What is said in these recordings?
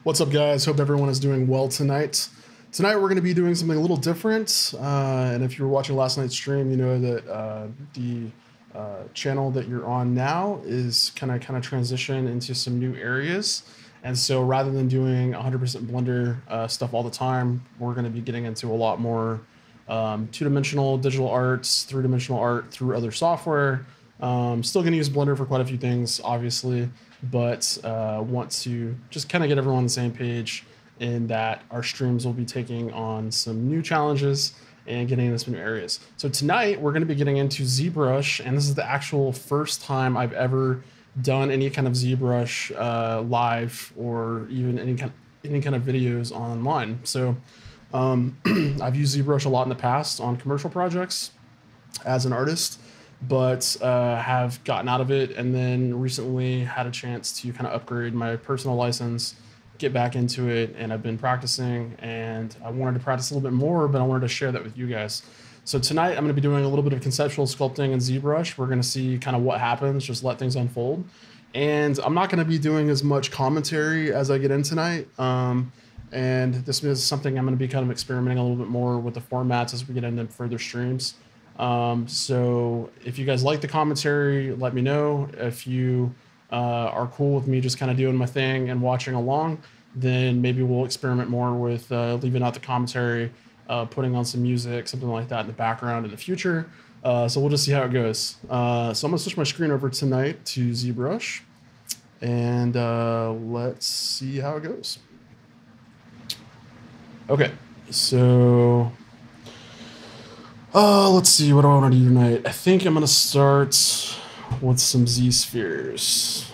What's up, guys? Hope everyone is doing well tonight. Tonight we're going to be doing something a little different, and if you were watching last night's stream, you know that the channel that you're on now is kind of transition into some new areas. And so rather than doing 100% Blender stuff all the time, we're going to be getting into a lot more two-dimensional digital arts, three-dimensional art through other software. Still going to use Blender for quite a few things, obviously, but want to just kind of get everyone on the same page in that our streams will be taking on some new challenges and getting into some new areas. So tonight we're going to be getting into ZBrush, and this is the actual first time I've ever done any kind of ZBrush live or even any kind of videos online. So I've used ZBrush a lot in the past on commercial projects as an artist, but have gotten out of it, and then recently had a chance to kind of upgrade my personal license, get back into it, and I've been practicing, and I wanted to practice a little bit more, but I wanted to share that with you guys. So tonight I'm going to be doing a little bit of conceptual sculpting in ZBrush. We're going to see kind of what happens, just let things unfold. And I'm not going to be doing as much commentary as I get in tonight. And this is something I'm going to be kind of experimenting a little bit more with the formats as we get into further streams. So if you guys like the commentary, let me know. If you are cool with me just kind of doing my thing and watching along, then maybe we'll experiment more with leaving out the commentary, putting on some music, something like that in the background in the future. So we'll just see how it goes. So I'm gonna switch my screen over tonight to ZBrush, and let's see how it goes. Okay, so let's see, what do I want to do tonight? I think I'm gonna start with some Z-spheres.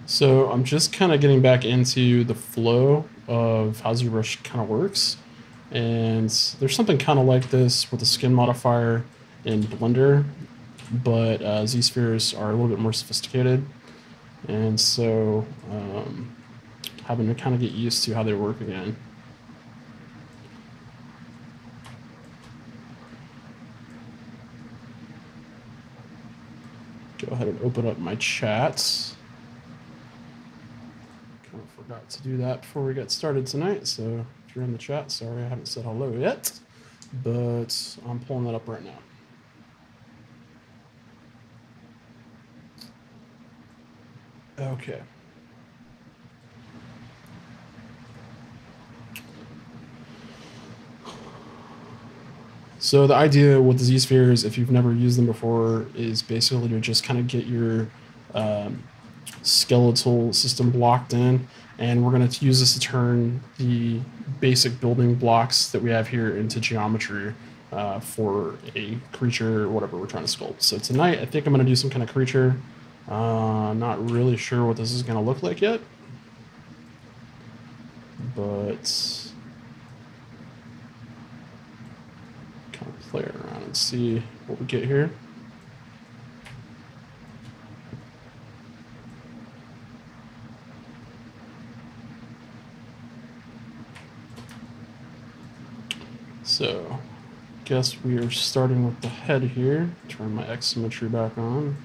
So I'm just kind of getting back into the flow of how ZBrush kind of works. And there's something kind of like this with the skin modifier in Blender, but Z-spheres are a little bit more sophisticated. And so having to kind of get used to how they work again. Go ahead and open up my chat. Forgot to do that before we get started tonight, so if you're in the chat, sorry I haven't said hello yet, but I'm pulling that up right now. Okay. So the idea with the Z-spheres, if you've never used them before, is basically to just kind of get your skeletal system blocked in, and we're going to use this to turn the basic building blocks that we have here into geometry for a creature or whatever we're trying to sculpt. So tonight, I think I'm going to do some kind of creature. Not really sure what this is going to look like yet, but kind of play around and see what we get here. So, guess we are starting with the head here. Turn my X symmetry back on.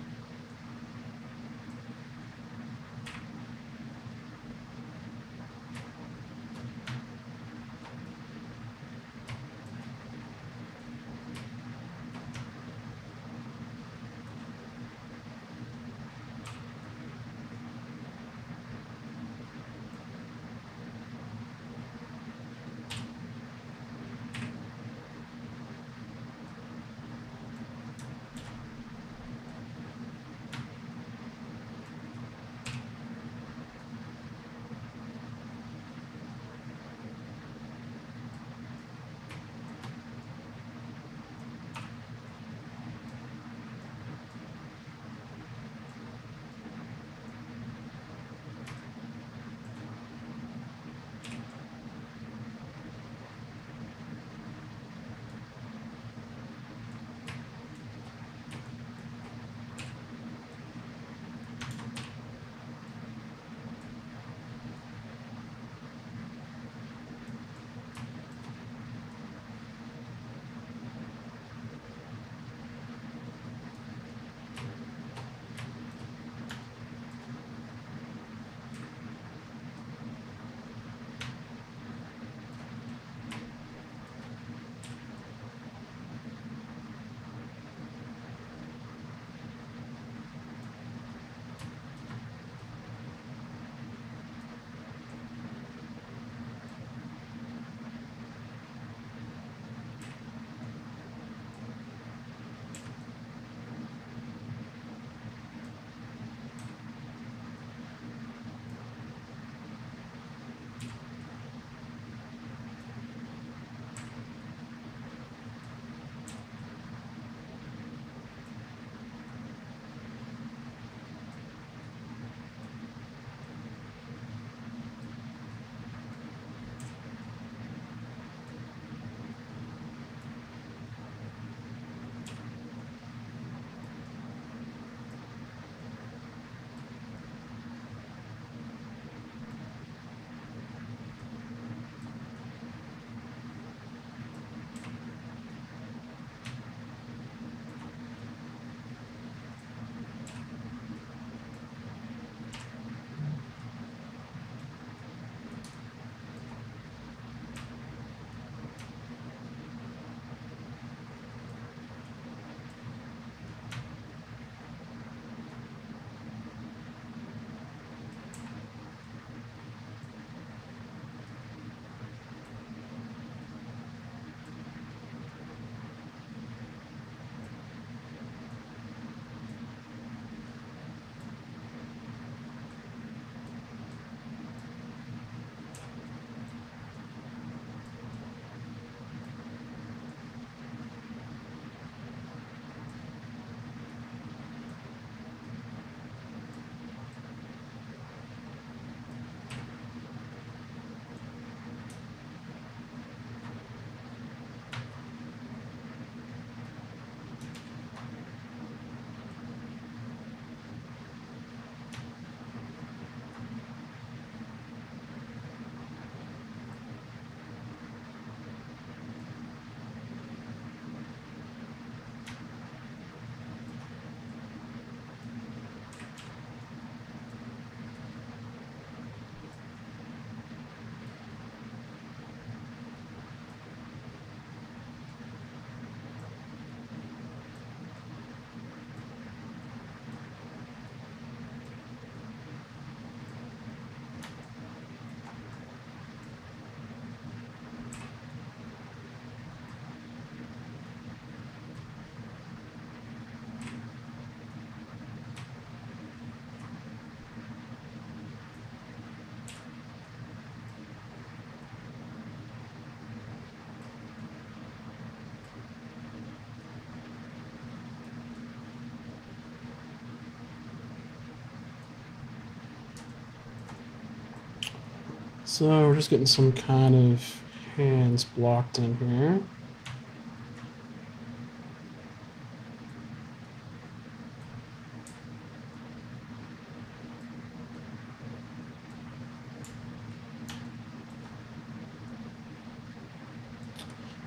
So we're just getting some kind of hands blocked in here.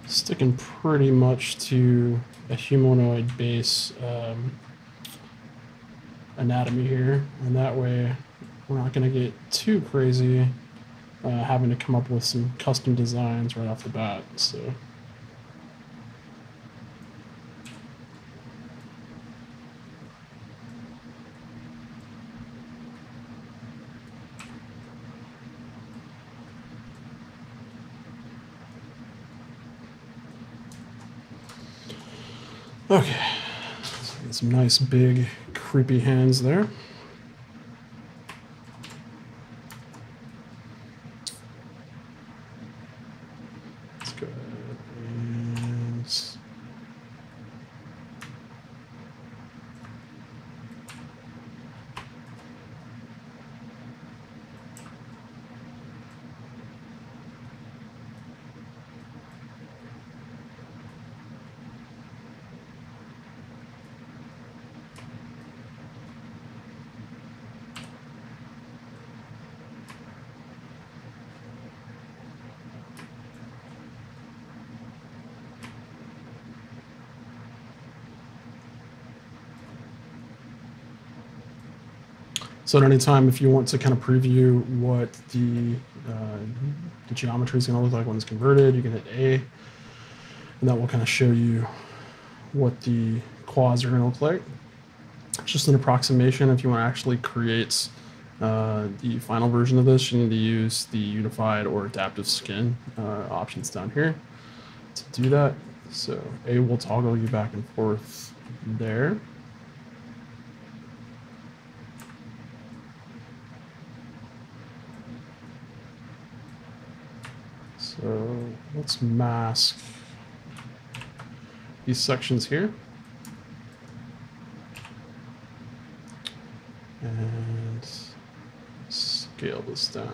Sticking pretty much to a humanoid base anatomy here, and that way we're not going to get too crazy having to come up with some custom designs right off the bat. So okay, so get some nice big creepy hands there. Let's go ahead and so at any time, if you want to kind of preview what the geometry is going to look like when it's converted, you can hit A, and that will kind of show you what the quads are going to look like. It's just an approximation. If you want to actually create the final version of this, you need to use the unified or adaptive skin options down here to do that. So A will toggle you back and forth there. So let's mask these sections here. And scale this down.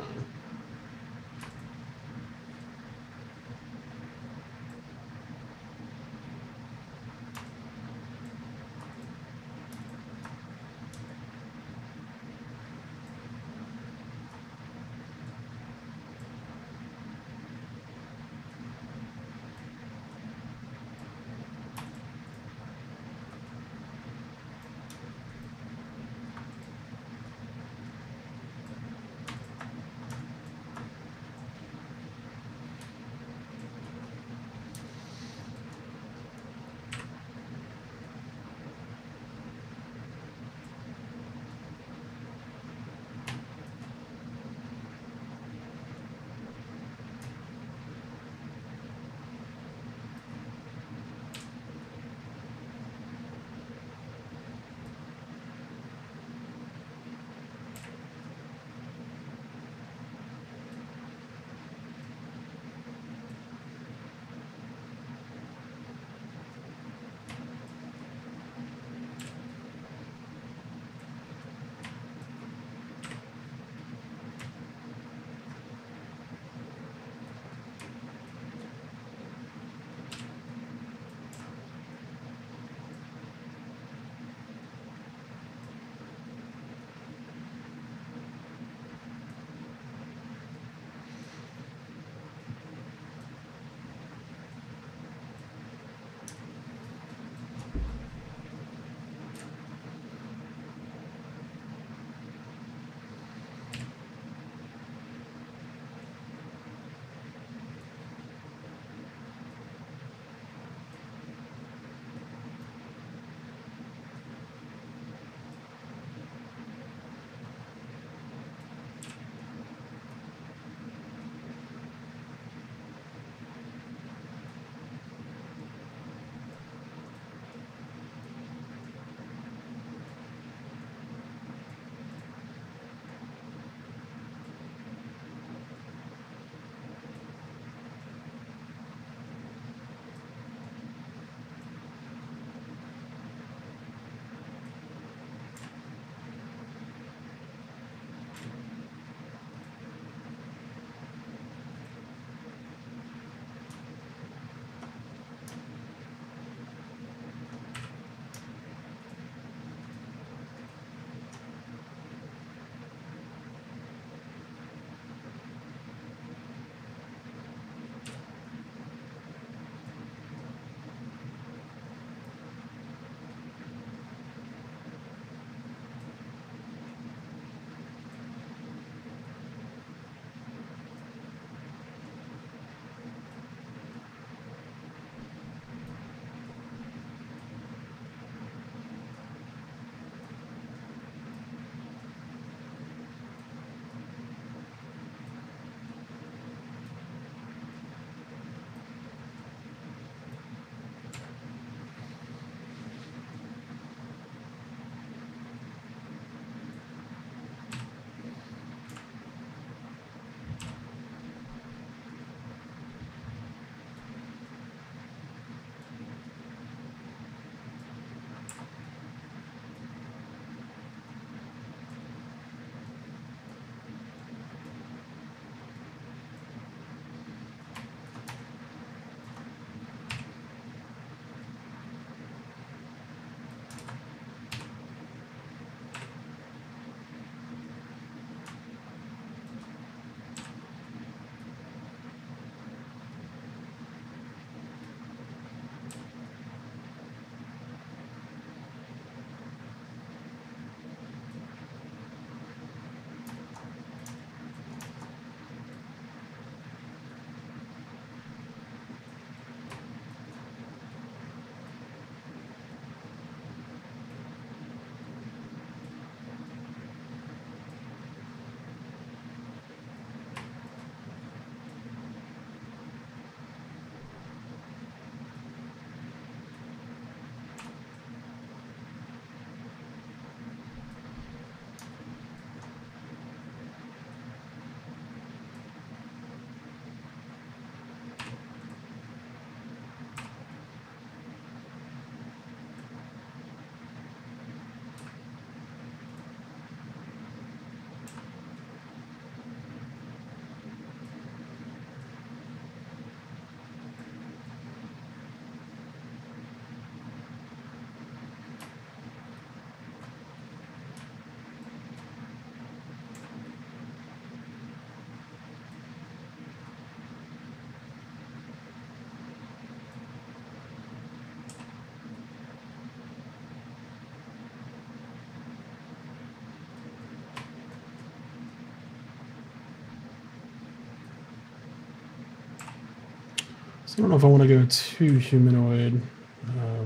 So I don't know if I want to go too humanoid,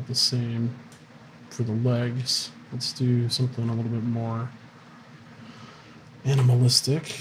the same for the legs. Let's do something a little bit more animalistic.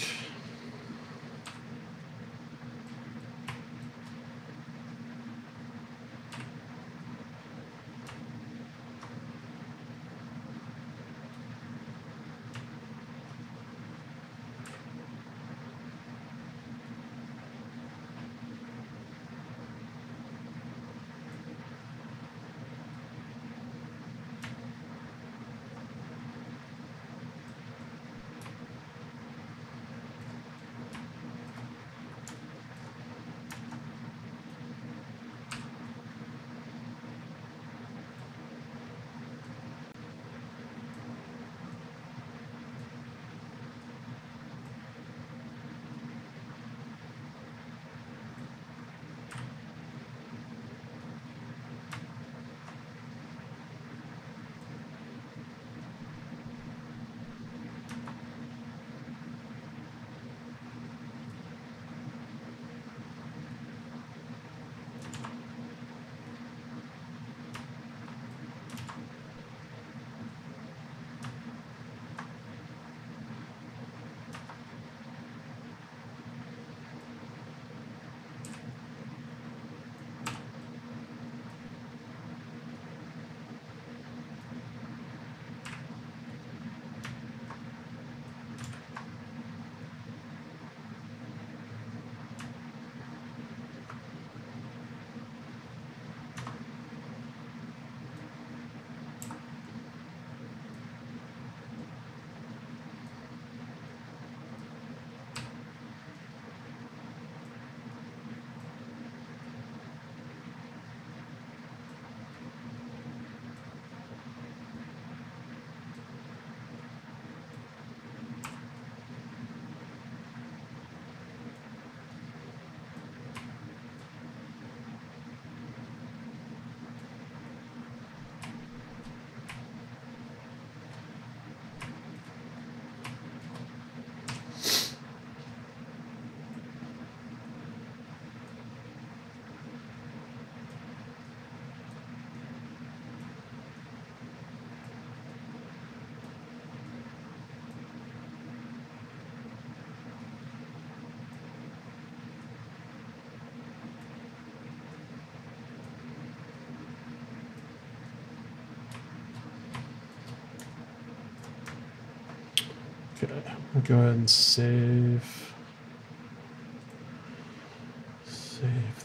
Okay, I'll go ahead and save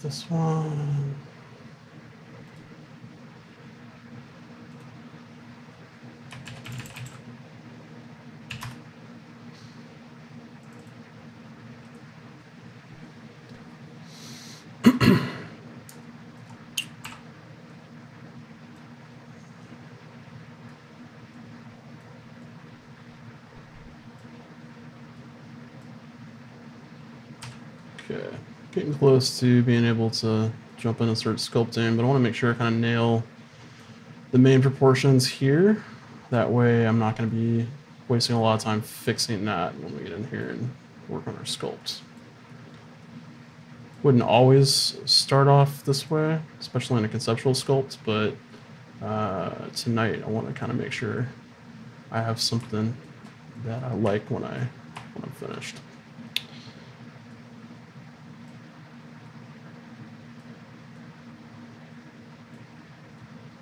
this one. Okay, getting close to being able to jump in and start sculpting, but I want to make sure I kind of nail the main proportions here. That way I'm not going to be wasting a lot of time fixing that when we get in here and work on our sculpt. Wouldn't always start off this way, especially in a conceptual sculpt, but tonight I want to kind of make sure I have something that I like when I'm finished.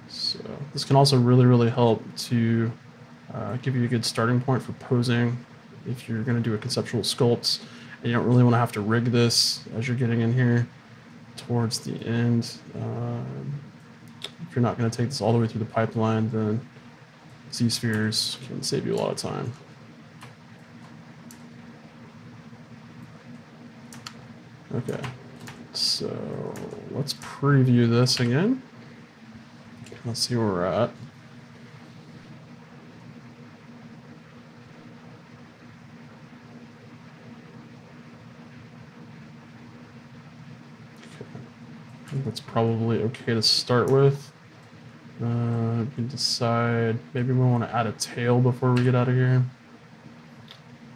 So this can also really help to give you a good starting point for posing if you're going to do a conceptual sculpt and you don't really want to have to rig this as you're getting in here towards the end. If you're not going to take this all the way through the pipeline, then Z-spheres can save you a lot of time. Okay, so let's preview this again. Let's see where we're at. Okay. I think that's probably okay to start with. We can decide, maybe we want to add a tail before we get out of here.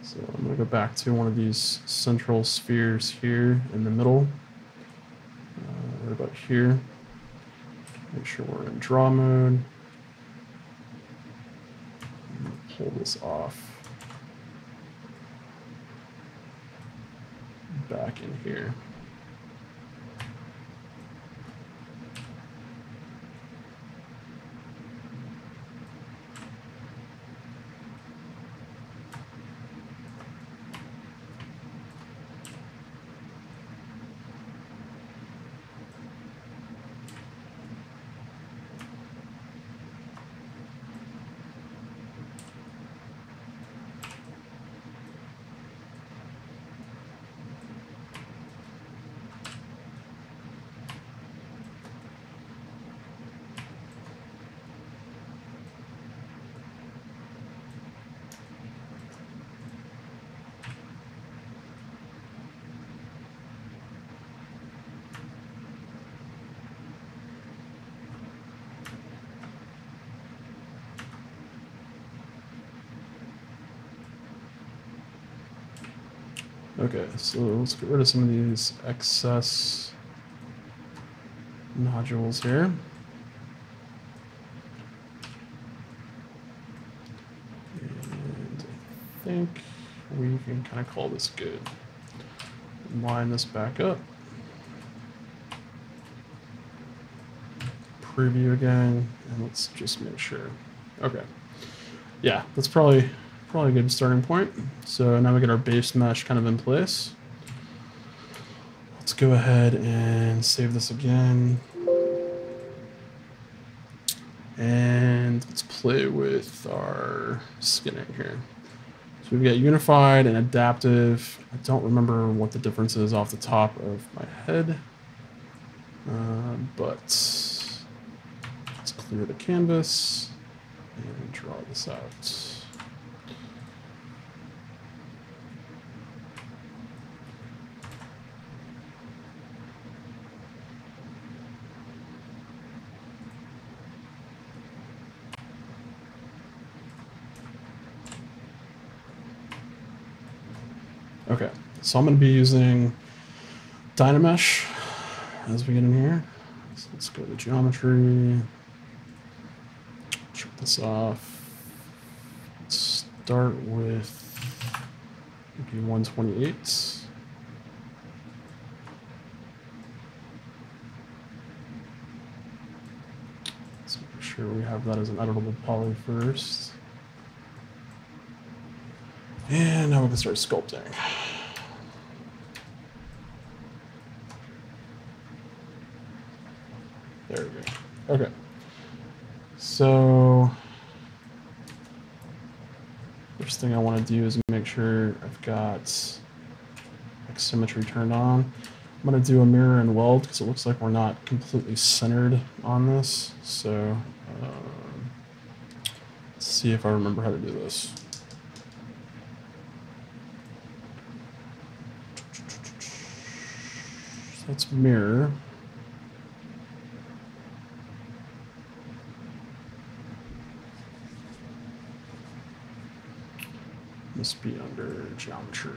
So I'm going to go back to one of these central spheres here in the middle. out here. Make sure we're in draw mode. Pull this off. Back in here. Okay, so let's get rid of some of these excess nodules here. And I think we can kind of call this good. Line this back up. Preview again, and let's just make sure. Okay, yeah, that's probably a good starting point. So now we get our base mesh kind of in place. Let's go ahead and save this again. And let's play with our skinning here. So we've got unified and adaptive. I don't remember what the difference is off the top of my head, but let's clear the canvas and draw this out. Okay, so I'm going to be using Dynamesh as we get in here. So let's go to geometry, check this off. Let's start with maybe 128. Let's make sure we have that as an editable poly first. And now we can start sculpting. There we go. Okay. So first thing I want to do is make sure I've got symmetry turned on. I'm going to do a mirror and weld because it looks like we're not completely centered on this. So let's see if I remember how to do this. Let's mirror. Must be under geometry.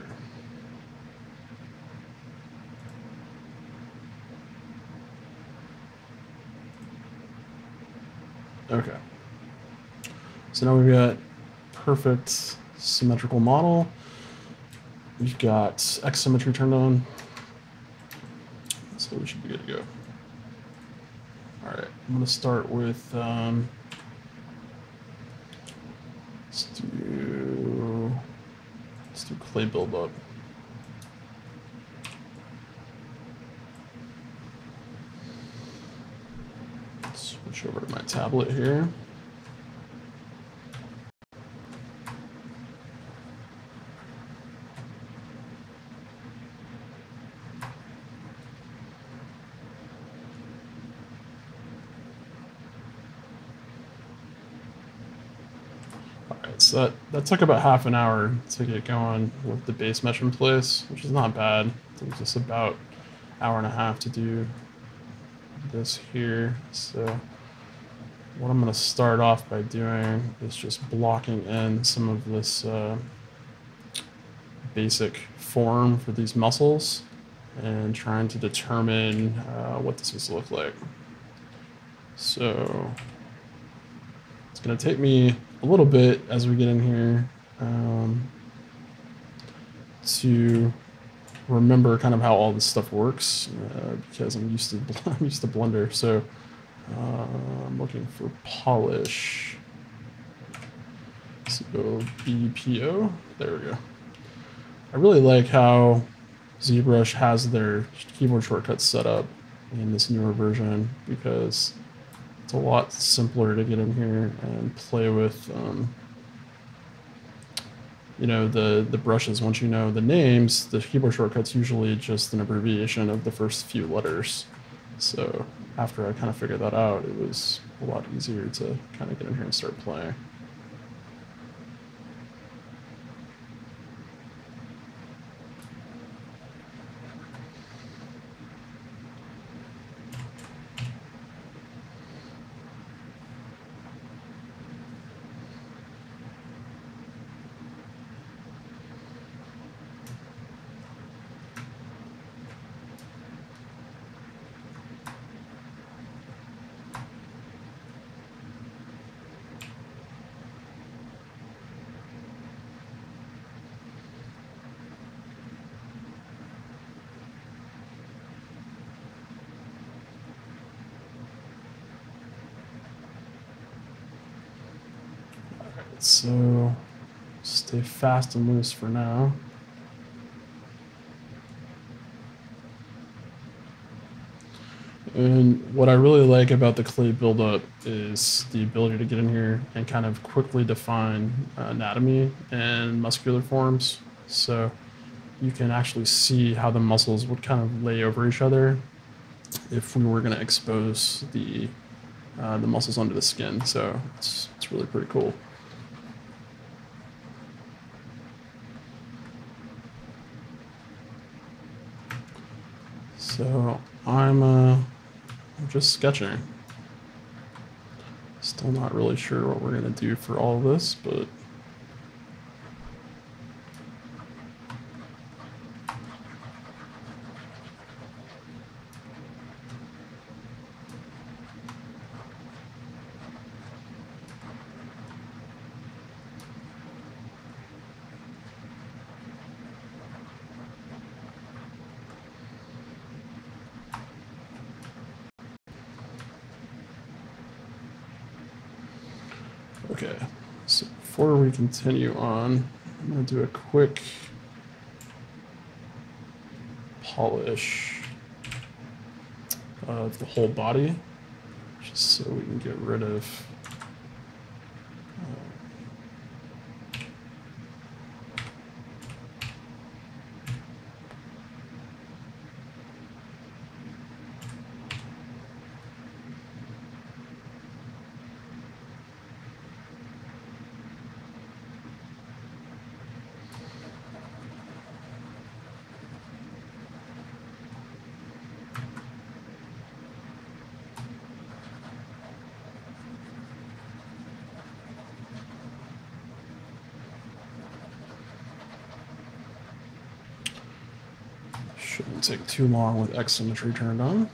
Okay. So now we've got perfect symmetrical model. We've got X symmetry turned on. So we should be good to go. All right, I'm going to start with, let's do clay buildup. Switch over to my tablet here. So that took about half an hour to get going with the base mesh in place, which is not bad. It was just about an hour and a half to do this here. So what I'm going to start off by doing is just blocking in some of this basic form for these muscles. and trying to determine what this is look like. So it's going to take me a little bit as we get in here to remember kind of how all this stuff works because I'm used to Blender. So I'm looking for polish. So BPO. There we go. I really like how ZBrush has their keyboard shortcuts set up in this newer version because it's a lot simpler to get in here and play with, you know, the brushes. Once you know the names, the keyboard shortcut's usually just an abbreviation of the first few letters. So after I kind of figured that out, it was a lot easier to kind of get in here and start playing. So stay fast and loose for now. And what I really like about the clay buildup is the ability to get in here and kind of quickly define anatomy and muscular forms. So you can actually see how the muscles would kind of lay over each other if we were going to expose the muscles under the skin. So it's really pretty cool. So I'm just sketching. Still not really sure what we're gonna do for all of this, but okay, so before we continue on, I'm going to do a quick polish of the whole body, just so we can get rid of shouldn't take too long with X symmetry turned on.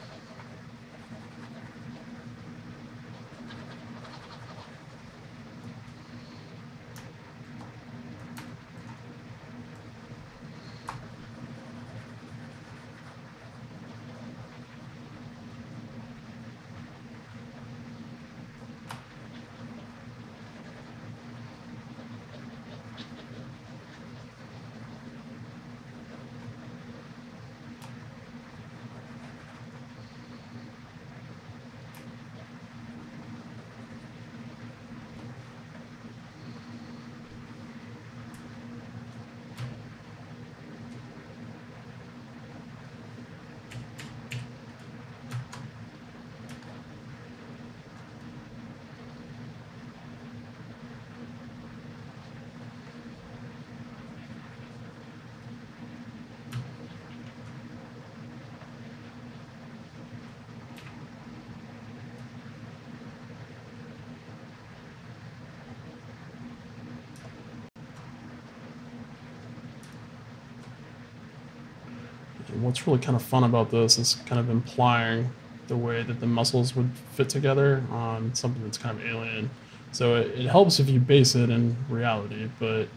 And what's really kind of fun about this is kind of implying the way that the muscles would fit together on something that's kind of alien. So it helps if you base it in reality, but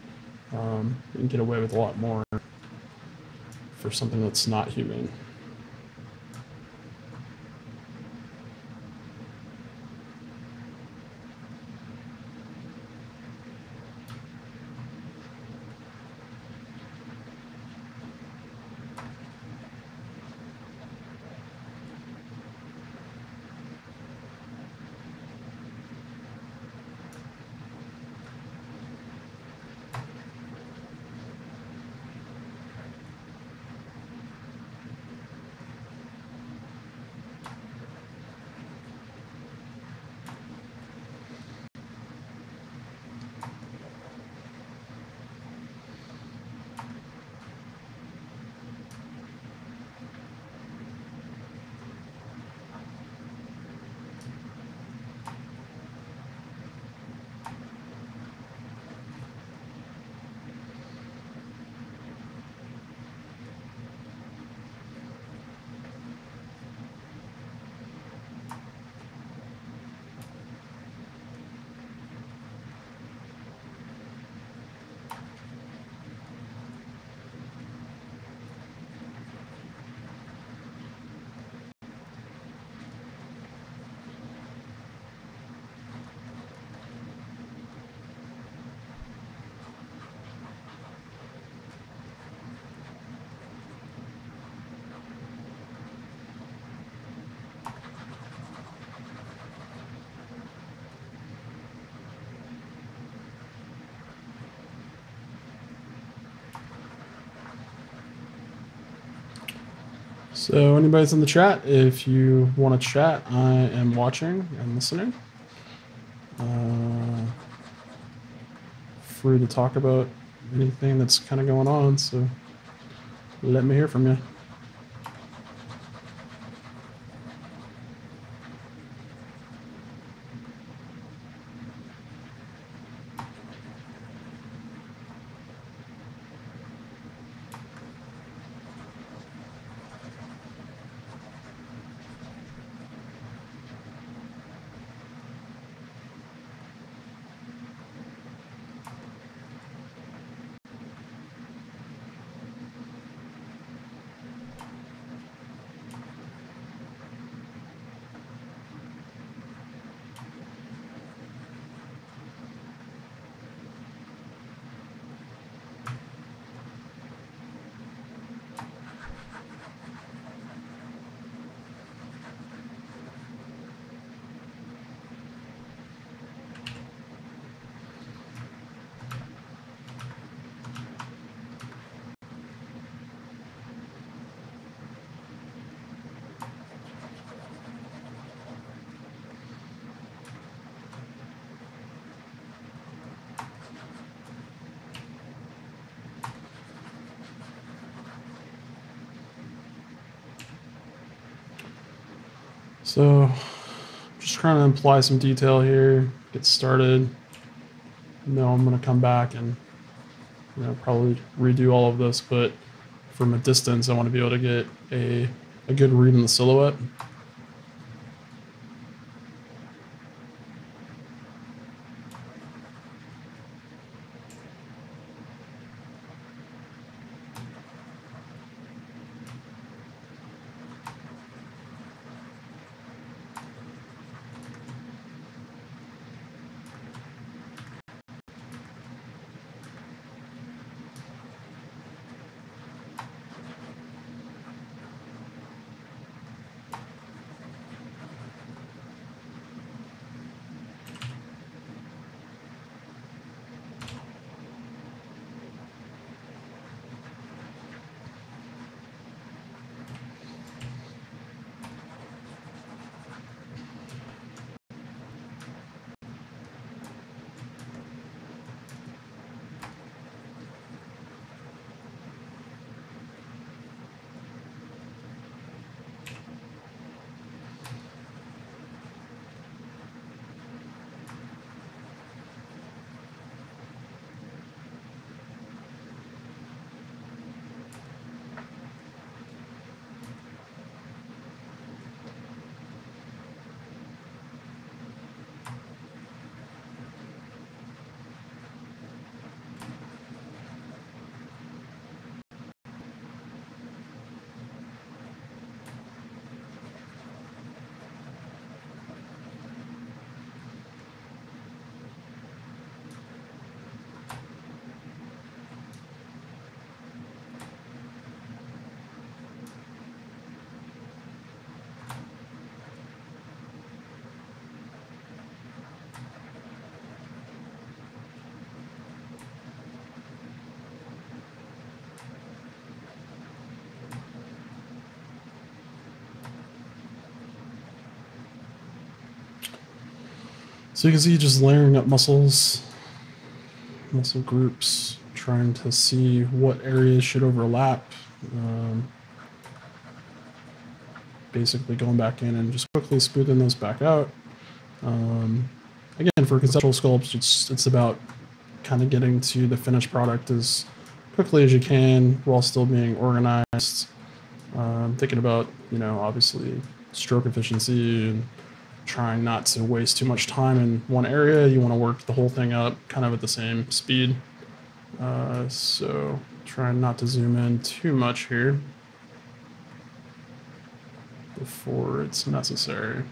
you can get away with a lot more for something that's not human. So anybody's in the chat, if you want to chat, I am watching and listening. Free to talk about anything that's kind of going on, so let me hear from you. So just trying to imply some detail here, get started. I'm going to come back and probably redo all of this, but from a distance, I want to be able to get a good read in the silhouette. So you can see just layering up muscle groups, trying to see what areas should overlap. Basically going back in and just quickly smoothing those back out. Again, for conceptual sculpts, it's about kind of getting to the finished product as quickly as you can while still being organized. Thinking about, obviously stroke efficiency and trying not to waste too much time in one area. You want to work the whole thing up kind of at the same speed. So trying not to zoom in too much here before it's necessary.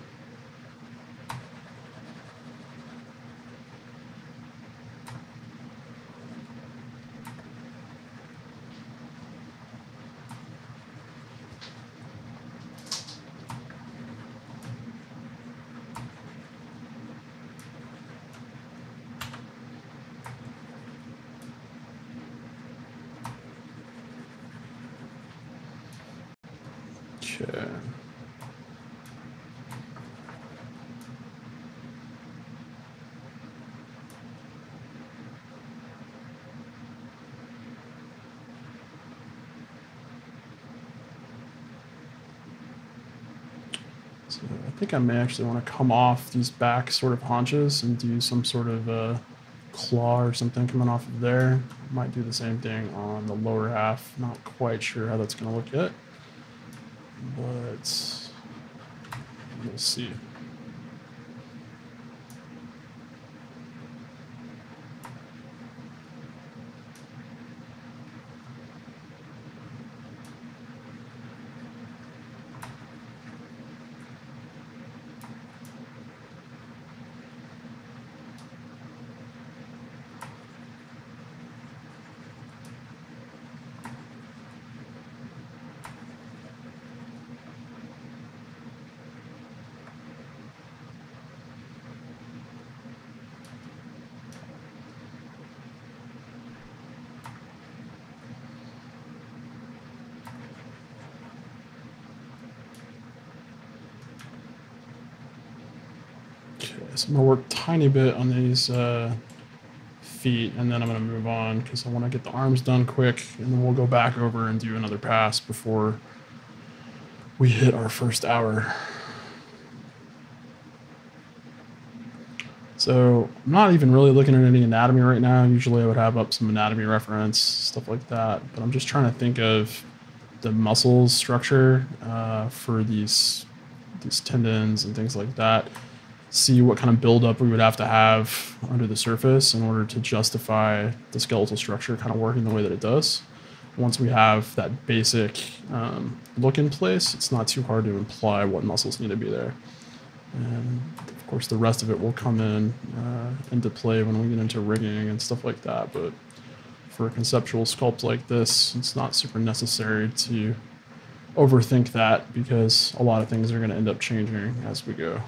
Okay. So I think I may actually want to come off these back sort of haunches and do some sort of claw or something coming off of there. Might do the same thing on the lower half. Not quite sure how that's going to look yet, but we'll see. So I'm gonna work a tiny bit on these feet, and then I'm gonna move on because I want to get the arms done quick, and then we'll go back over and do another pass before we hit our first hour. So I'm not even really looking at any anatomy right now. Usually I would have up some anatomy reference, stuff like that, but I'm just trying to think of the muscle structure for these tendons and things like that. See what kind of buildup we would have to have under the surface in order to justify the skeletal structure kind of working the way that it does. Once we have that basic look in place, it's not too hard to imply what muscles need to be there. And of course, the rest of it will come in into play when we get into rigging and stuff like that. But for a conceptual sculpt like this, it's not super necessary to overthink that because a lot of things are going to end up changing as we go.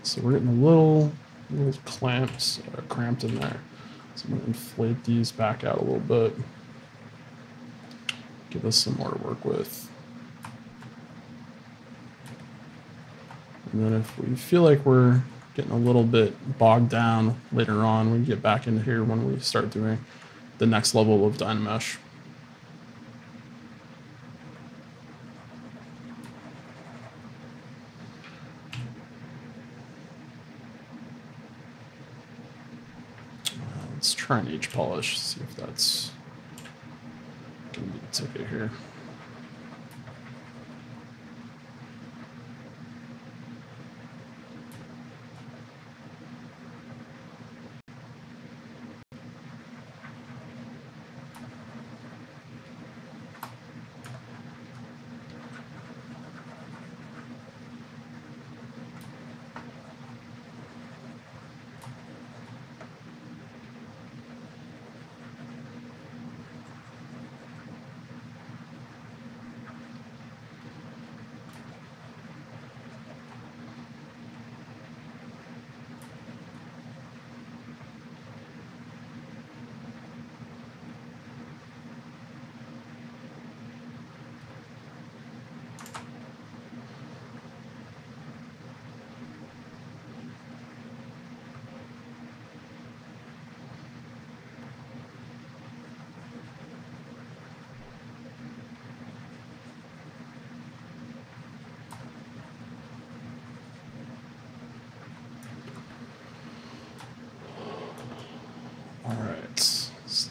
So we're getting a little cramped in there. So I'm going to inflate these back out a little bit. Give us some more to work with. And then if we feel like we're getting a little bit bogged down later on, we can get back into here when we start doing the next level of Dynamesh. Let's try an H polish, see if that's going to be the ticket here.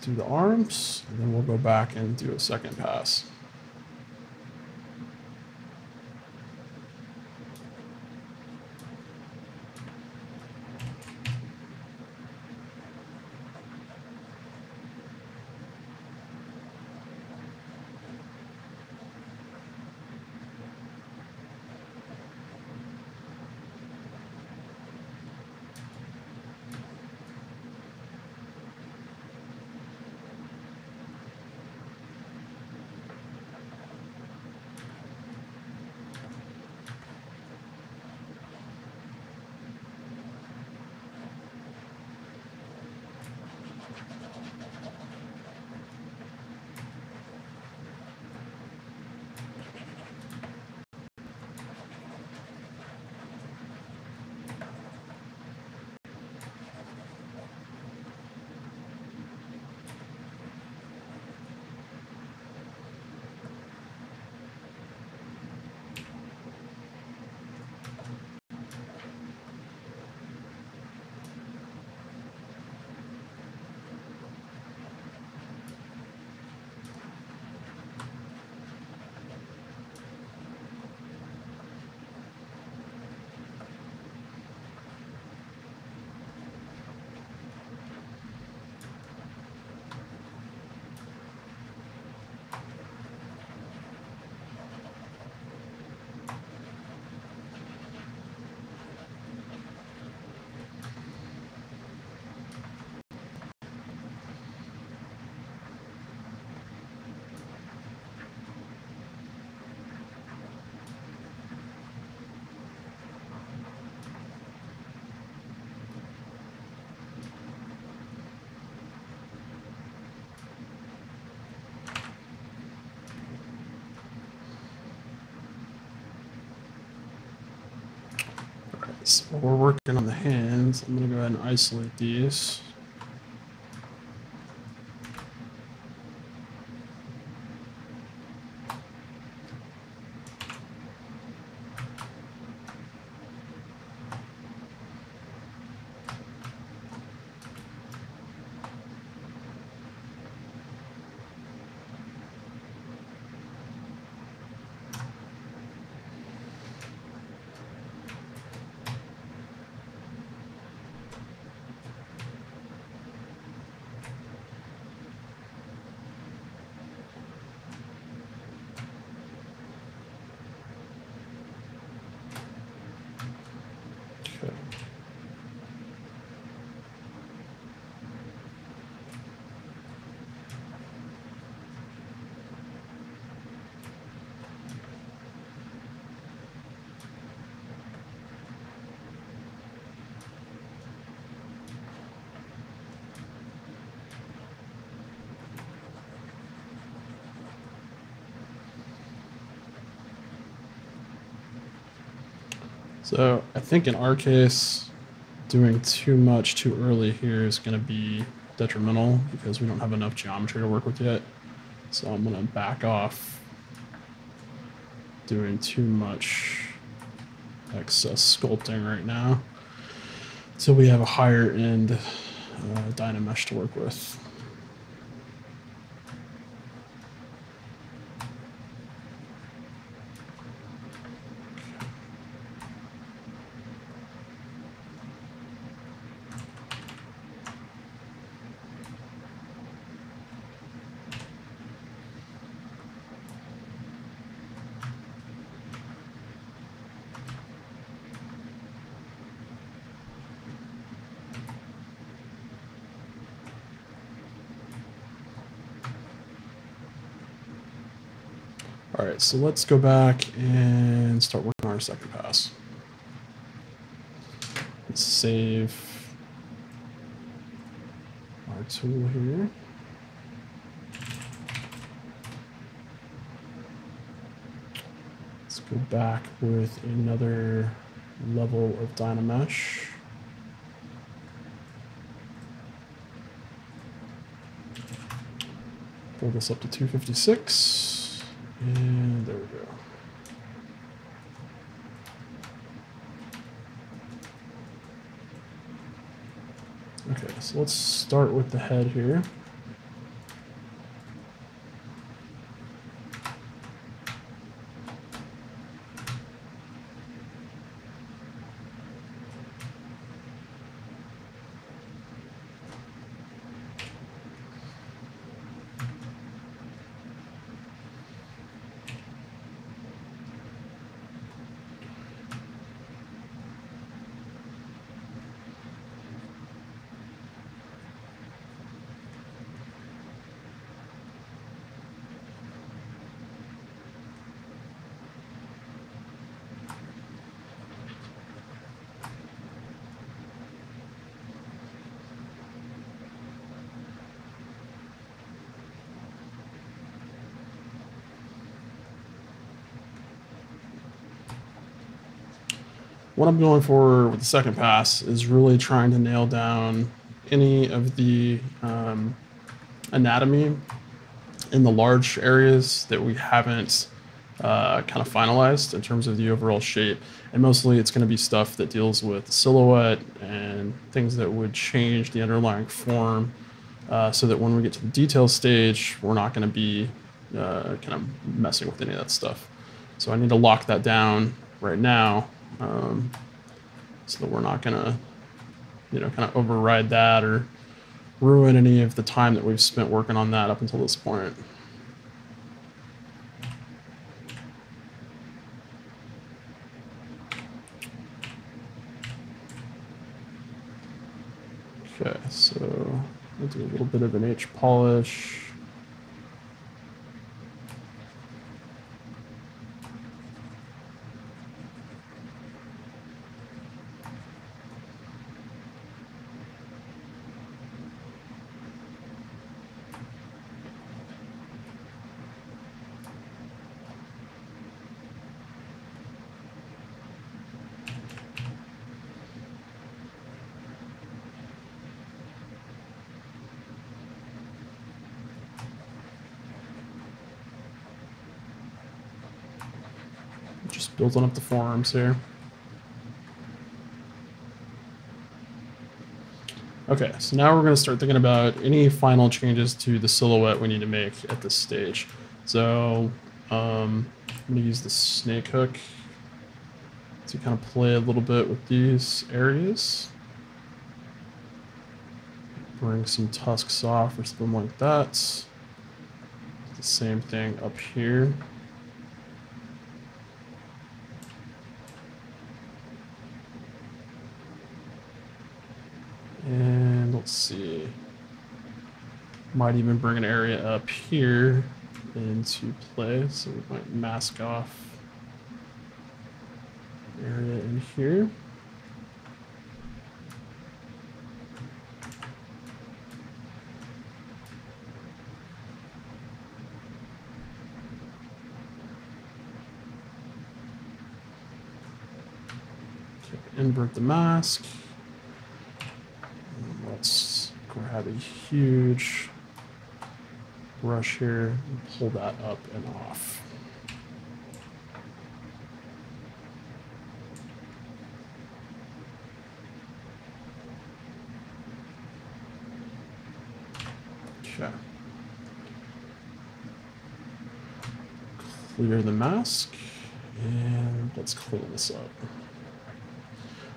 do the arms, and then we'll go back and do a second pass. So we're working on the hands. I'm going to go ahead and isolate these. Okay. So I think in our case, doing too much too early here is going to be detrimental because we don't have enough geometry to work with yet. So I'm going to back off doing too much excess sculpting right now so we have a higher end Dynamesh to work with. All right, so let's go back and start working on our second pass. Let's save our tool here. Let's go back with another level of Dynamesh. Pull this up to 256. And there we go. Okay, so let's start with the head here. what I'm going for with the second pass is really trying to nail down any of the anatomy in the large areas that we haven't kind of finalized in terms of the overall shape. And mostly it's going to be stuff that deals with silhouette and things that would change the underlying form, so that when we get to the detail stage, we're not going to be kind of messing with any of that stuff. So I need to lock that down right now, so that we're not going to, kind of override that or ruin any of the time that we've spent working on that up until this point. Okay, so we'll do a little bit of an H polish. Just building up the forearms here. Okay, so now we're going to start thinking about any final changes to the silhouette we need to make at this stage. So I'm going to use the snake hook to kind of play a little bit with these areas. Bring some tusks off or something like that. The same thing up here. And let's see, might even bring an area up here into play. So we might mask off area in here. Okay, invert the mask. Let's grab a huge brush here and pull that up and off. Okay. Clear the mask and let's clean this up.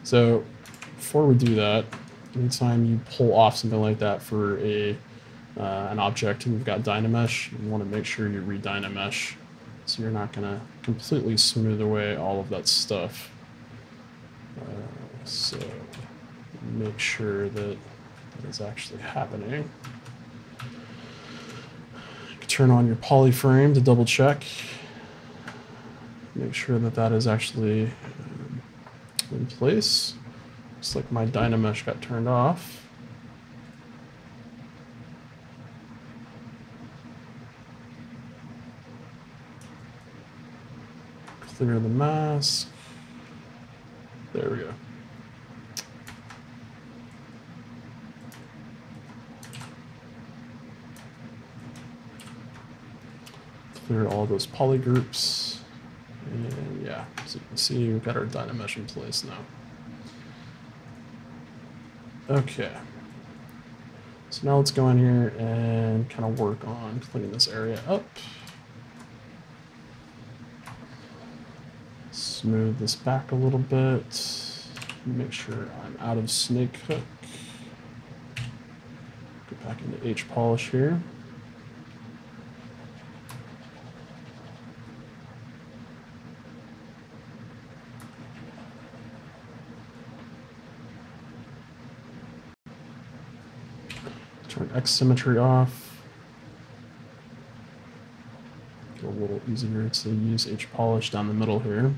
So before we do that, anytime you pull off something like that for an object and we've got Dynamesh, you want to make sure you re-Dynamesh, so you're not going to completely smooth away all of that stuff. So make sure that that is actually happening. Turn on your polyframe to double check. Make sure that that is actually in place. Looks like my Dynamesh got turned off. Clear the mask. There we go. Clear all those poly groups. And yeah, so you can see we've got our Dynamesh in place now. Okay, so now let's go in here and kind of work on cleaning this area up. Smooth this back a little bit. Make sure I'm out of snake hook. Go back into H polish here. Turn X symmetry off. Get a little easier to use H polish down the middle here.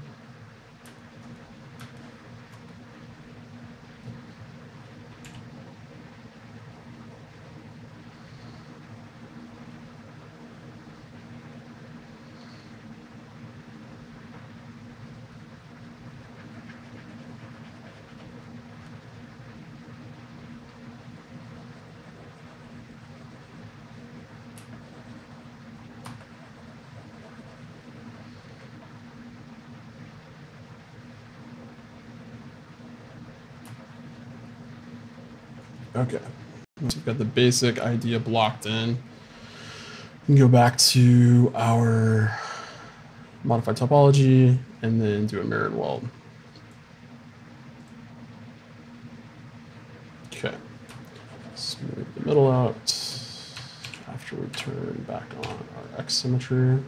Okay, once we've got the basic idea blocked in, we can go back to our modify topology and then do a mirrored weld. Okay, smooth the middle out after we turn back on our X symmetry.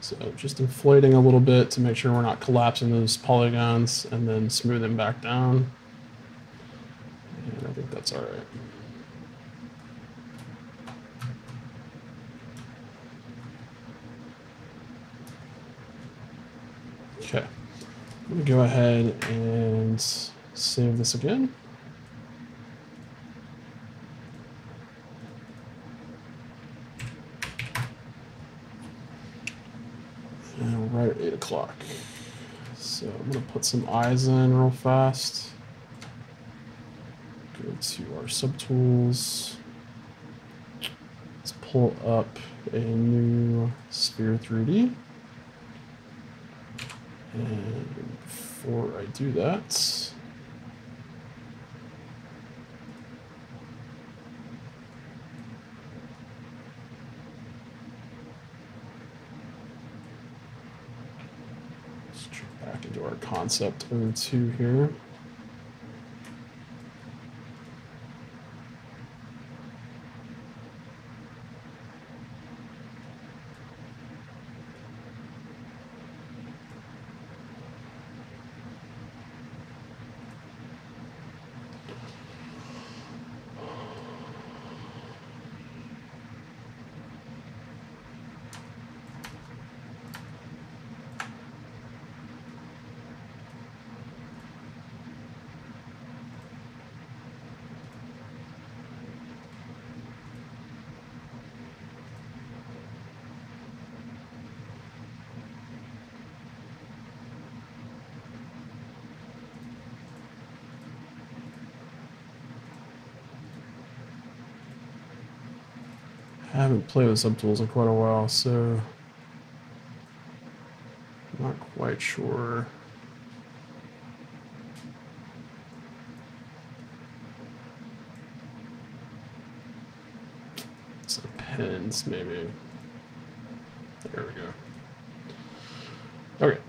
So just inflating a little bit to make sure we're not collapsing those polygons and then smoothing back down. And I think that's all right. Okay, I'm gonna go ahead and save this again. And we're right at 8 o'clock. So I'm gonna put some eyes in real fast. Go to our subtools. Let's pull up a new sphere 3D. And before I do that, let's jump back into our concept 02 here. I haven't played with subtools in quite a while, so I'm not quite sure. It's the pins, maybe. There we go. Okay,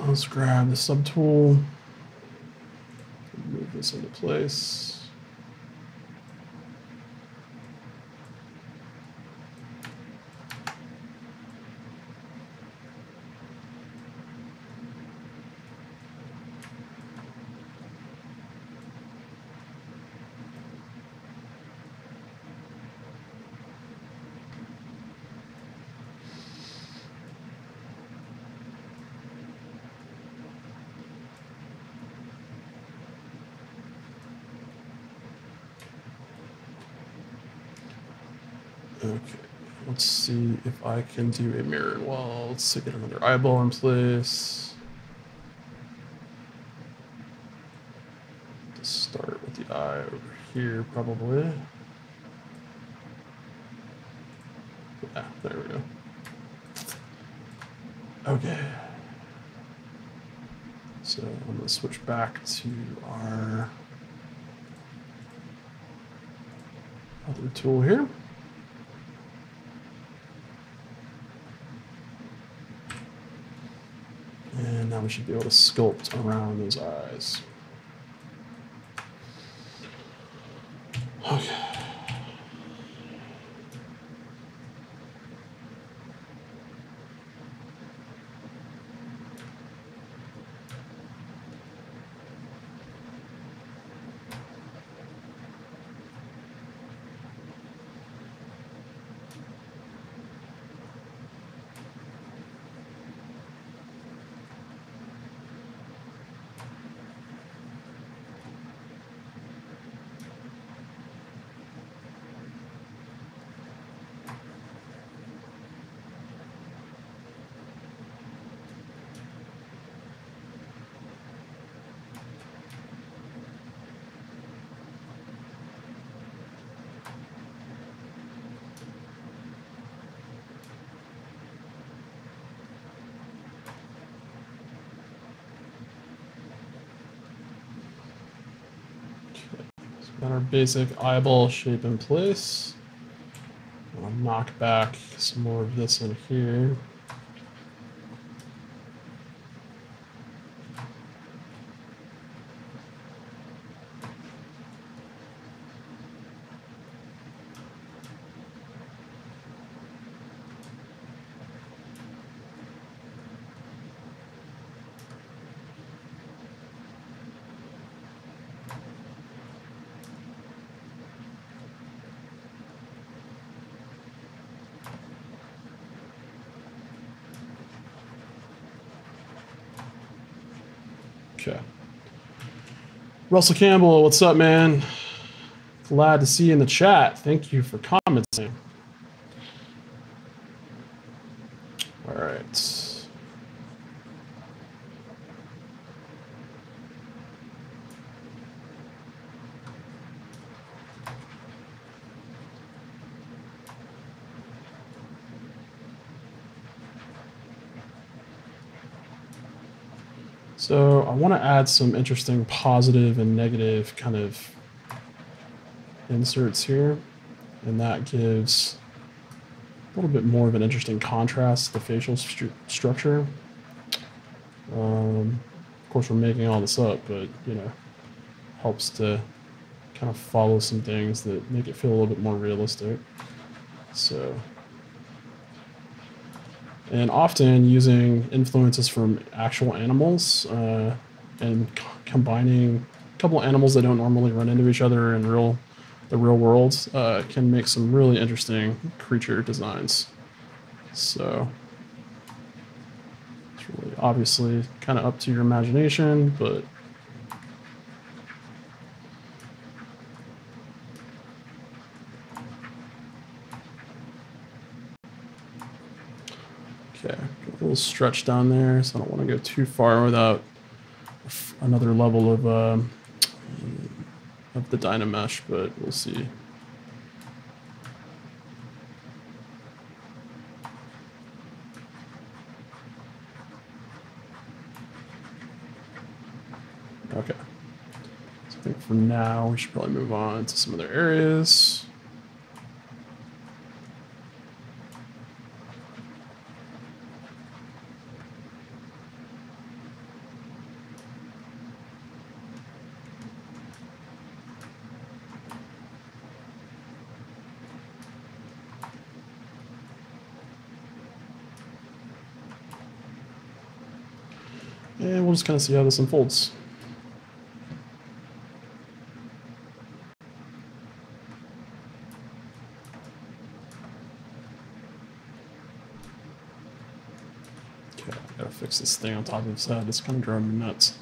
let's grab the subtool, move this into place. Okay, let's see if I can do a mirrored weld to get another eyeball in place. To start with the eye over here, probably. Yeah, there we go. Okay. So I'm going to switch back to our other tool here. And now we should be able to sculpt around those eyes. Okay. Got our basic eyeball shape in place. I'll knock back some more of this in here. Okay. Russell Campbell, what's up, man? Glad to see you in the chat. Thank you for commenting. All right. So I want to add some interesting positive and negative kind of inserts here, and that gives a little bit more of an interesting contrast to the facial structure. Of course, we're making all this up, but you know, helps to kind of follow some things that make it feel a little bit more realistic. So, and often using influences from actual animals and combining a couple of animals that don't normally run into each other in the real world can make some really interesting creature designs. So it's really obviously kind of up to your imagination, but okay, a little stretch down there, so I don't want to go too far without another level of the Dynamesh, but we'll see. Okay, so I think for now we should probably move on to some other areas. And we'll just kind of see how this unfolds. Okay, I gotta fix this thing on top of his head. It's kind of driving me nuts.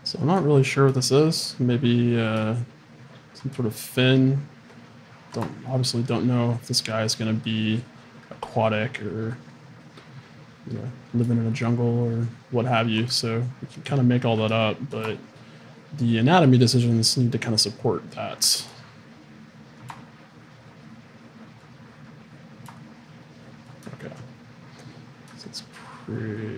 So I'm not really sure what this is. Maybe some sort of fin. Obviously don't know if this guy is going to be aquatic or living in a jungle or what have you. So we can kind of make all that up, but the anatomy decisions need to kind of support that. Okay, so it's pretty.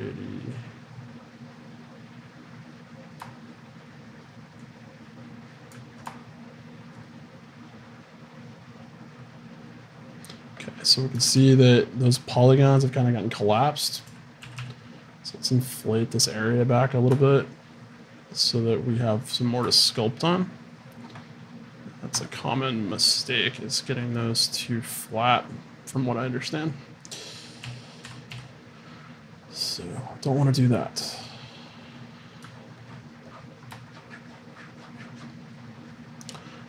So we can see that those polygons have kind of gotten collapsed. So let's inflate this area back a little bit so that we have some more to sculpt on. That's a common mistake, is getting those too flat from what I understand. So don't want to do that.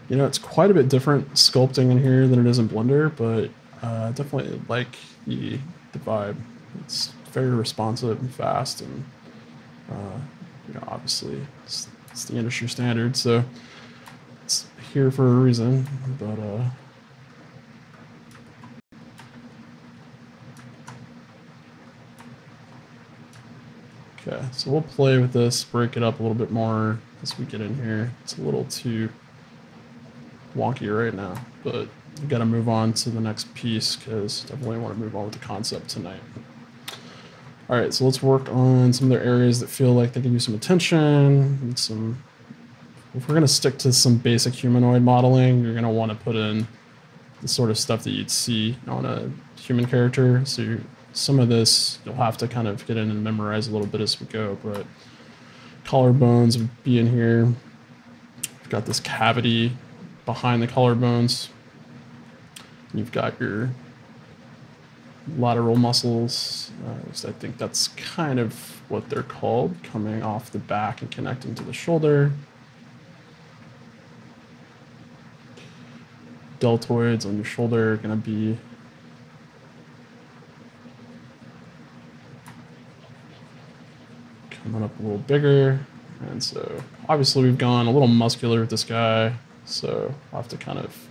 You know, it's quite a bit different sculpting in here than it is in Blender, but definitely like the vibe. It's very responsive and fast, and obviously it's the industry standard, so it's here for a reason. But Okay, so we'll play with this, break it up a little bit more as we get in here. It's a little too wonky right now, but we got to move on to the next piece because I definitely want to move on with the concept tonight. All right, so let's work on some of the areas that feel like they can use some attention and some. If we're going to stick to some basic humanoid modeling, you're going to want to put in the sort of stuff that you'd see on a human character. So some of this you'll have to kind of get in and memorize a little bit as we go, but collarbones would be in here. You've got this cavity behind the collarbones. You've got your lateral muscles. I think that's kind of what they're called, coming off the back and connecting to the shoulder. Deltoids on your shoulder are going to be coming up a little bigger. And so obviously we've gone a little muscular with this guy. So I'll have to kind of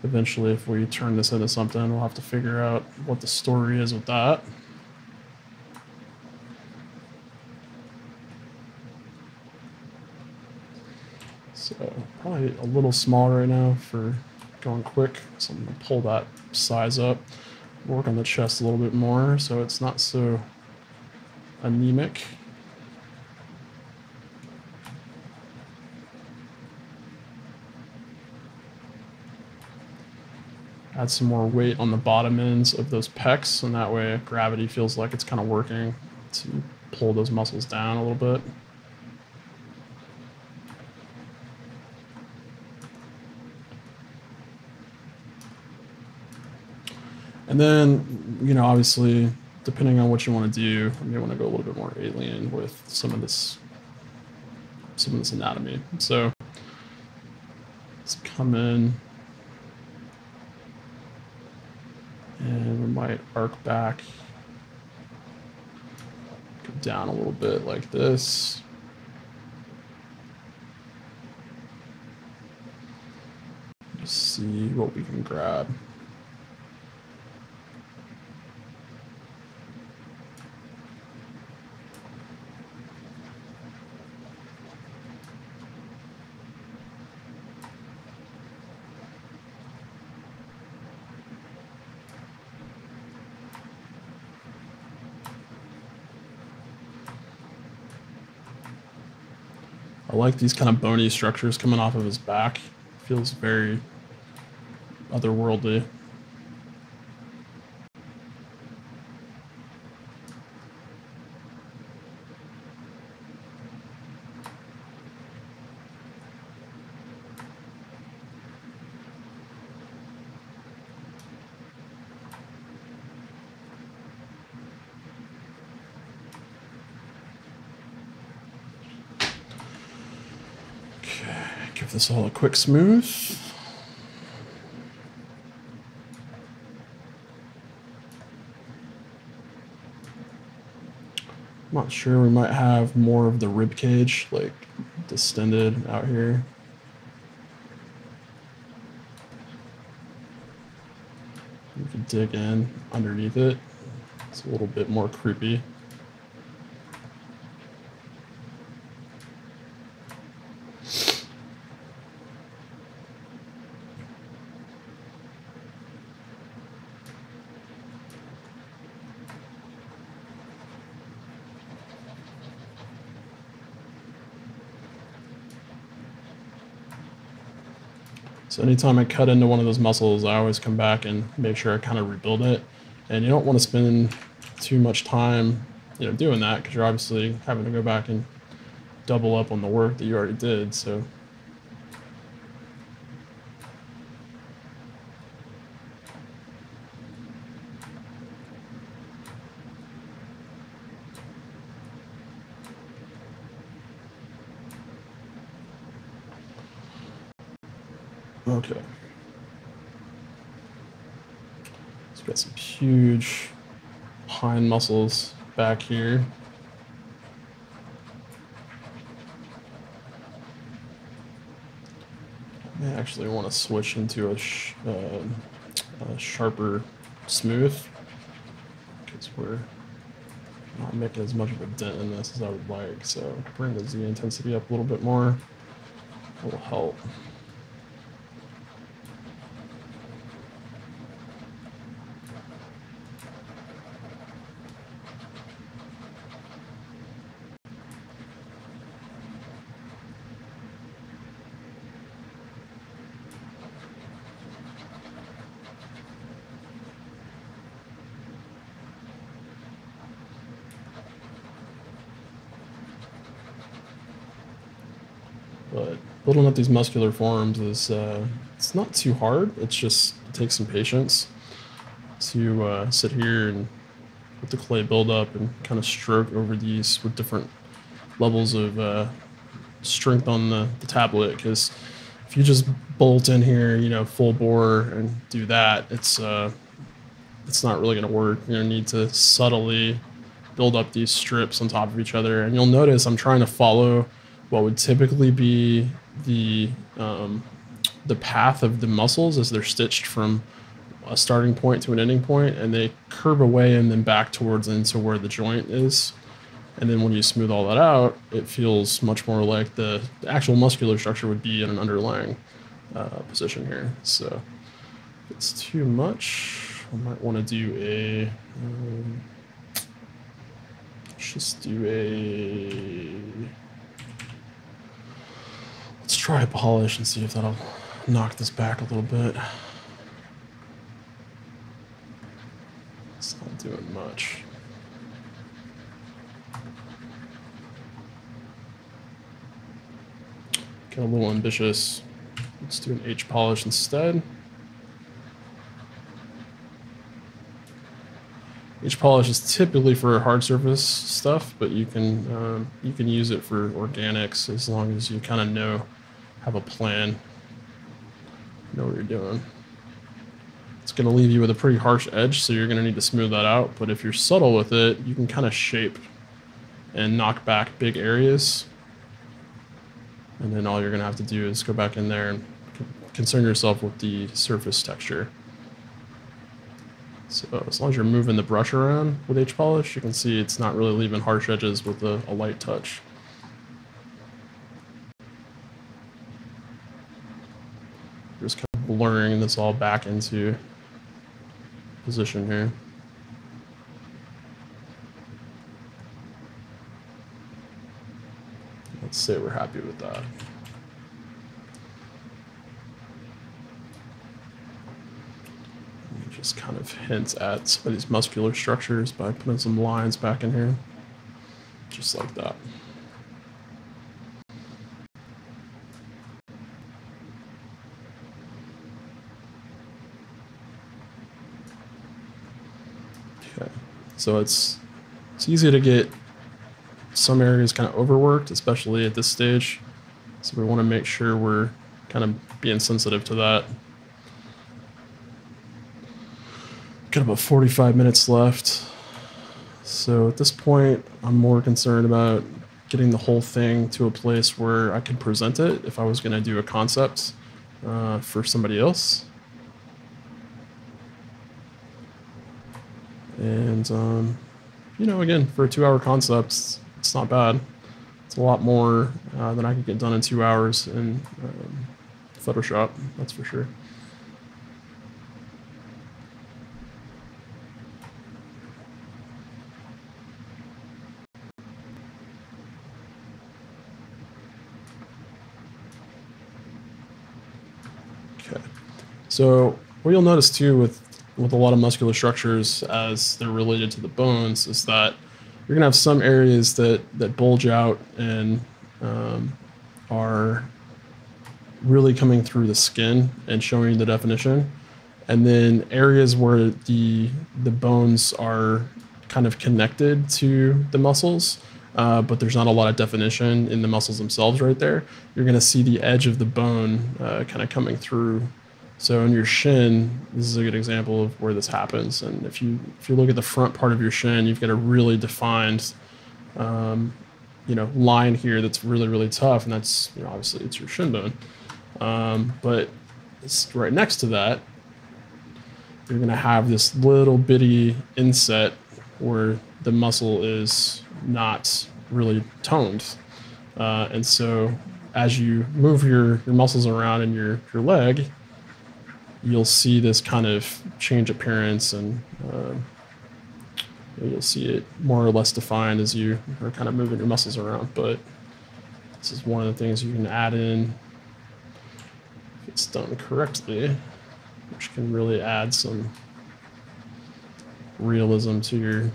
eventually, if we turn this into something, we'll have to figure out what the story is with that. So probably a little small right now for going quick. So I'm gonna pull that size up, work on the chest a little bit more so it's not so anemic. Add some more weight on the bottom ends of those pecs, and that way gravity feels like it's kind of working to pull those muscles down a little bit. And then, you know, obviously, depending on what you want to do, you may want to go a little bit more alien with some of this anatomy. So let's come in. And we might arc back, go down a little bit like this. Just see what we can grab. I like these kind of bony structures coming off of his back. Feels very otherworldly. Give this all a quick smooth. I'm not sure, we might have more of the rib cage like distended out here. You can dig in underneath it. It's a little bit more creepy. So anytime I cut into one of those muscles, I always come back and make sure I kind of rebuild it. And you don't want to spend too much time, doing that, because you're obviously having to go back and double up on the work that you already did. So okay. So we've got some huge hind muscles back here. I may actually want to switch into a sharper smooth, because we're not making as much of a dent in this as I would like, so bring the Z intensity up a little bit more. That will help. But building up these muscular forms is it's not too hard. It's just it takes some patience to sit here and let the clay build up and kind of stroke over these with different levels of strength on the tablet. Because if you just bolt in here, you know, full bore and do that, it's not really going to work. You're going to need to subtly build up these strips on top of each other. And you'll notice I'm trying to follow what would typically be the path of the muscles as they're stitched from a starting point to an ending point, and they curve away and then back towards into where the joint is. And then when you smooth all that out, it feels much more like the actual muscular structure would be in an underlying position here. So if it's too much, I might want to do a just do a, let's try a polish and see if that'll knock this back a little bit. It's not doing much. Get a little ambitious. Let's do an H polish instead. H polish is typically for hard surface stuff, but you can use it for organics as long as you kind of have a plan, know what you're doing. It's going to leave you with a pretty harsh edge, so you're going to need to smooth that out. But if you're subtle with it, you can kind of shape and knock back big areas. And then all you're going to have to do is go back in there and concern yourself with the surface texture. So as long as you're moving the brush around with H polish, you can see it's not really leaving harsh edges with a light touch. Just kind of blurring this all back into position here. Let's say we're happy with that. Just kind of hint at some of these muscular structures by putting some lines back in here, just like that. Okay, so it's easy to get some areas kind of overworked, especially at this stage. So we want to make sure we're kind of being sensitive to that. Got about 45 minutes left. So at this point, I'm more concerned about getting the whole thing to a place where I could present it if I was going to do a concept for somebody else. And, you know, again, for a 2-hour concept, it's not bad. It's a lot more than I could get done in 2 hours in Photoshop, that's for sure. Okay, so what you'll notice too with a lot of muscular structures as they're related to the bones is that you're gonna have some areas that bulge out and are really coming through the skin and showing the definition, and then areas where the bones are kind of connected to the muscles, but there's not a lot of definition in the muscles themselves right there. You're gonna see the edge of the bone kind of coming through. So in your shin, this is a good example of where this happens. And if you look at the front part of your shin, you've got a really defined, you know, line here that's really, really tough, and that's, you know, obviously it's your shin bone. But it's right next to that, you're gonna have this little bitty inset where the muscle is not really toned. And so as you move your muscles around in your leg, you'll see this kind of change appearance, and you'll see it more or less defined as you are kind of moving your muscles around. But this is one of the things you can add in if it's done correctly, which can really add some realism to your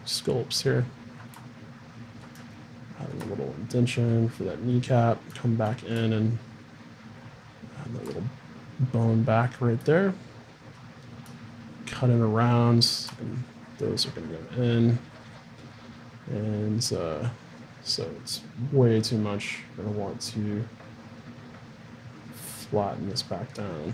sculpts here. Add a little indentation for that kneecap, come back in and add that little bone back right there. Cut it around, and those are going to go in. And so it's way too much. I'm going to want to flatten this back down.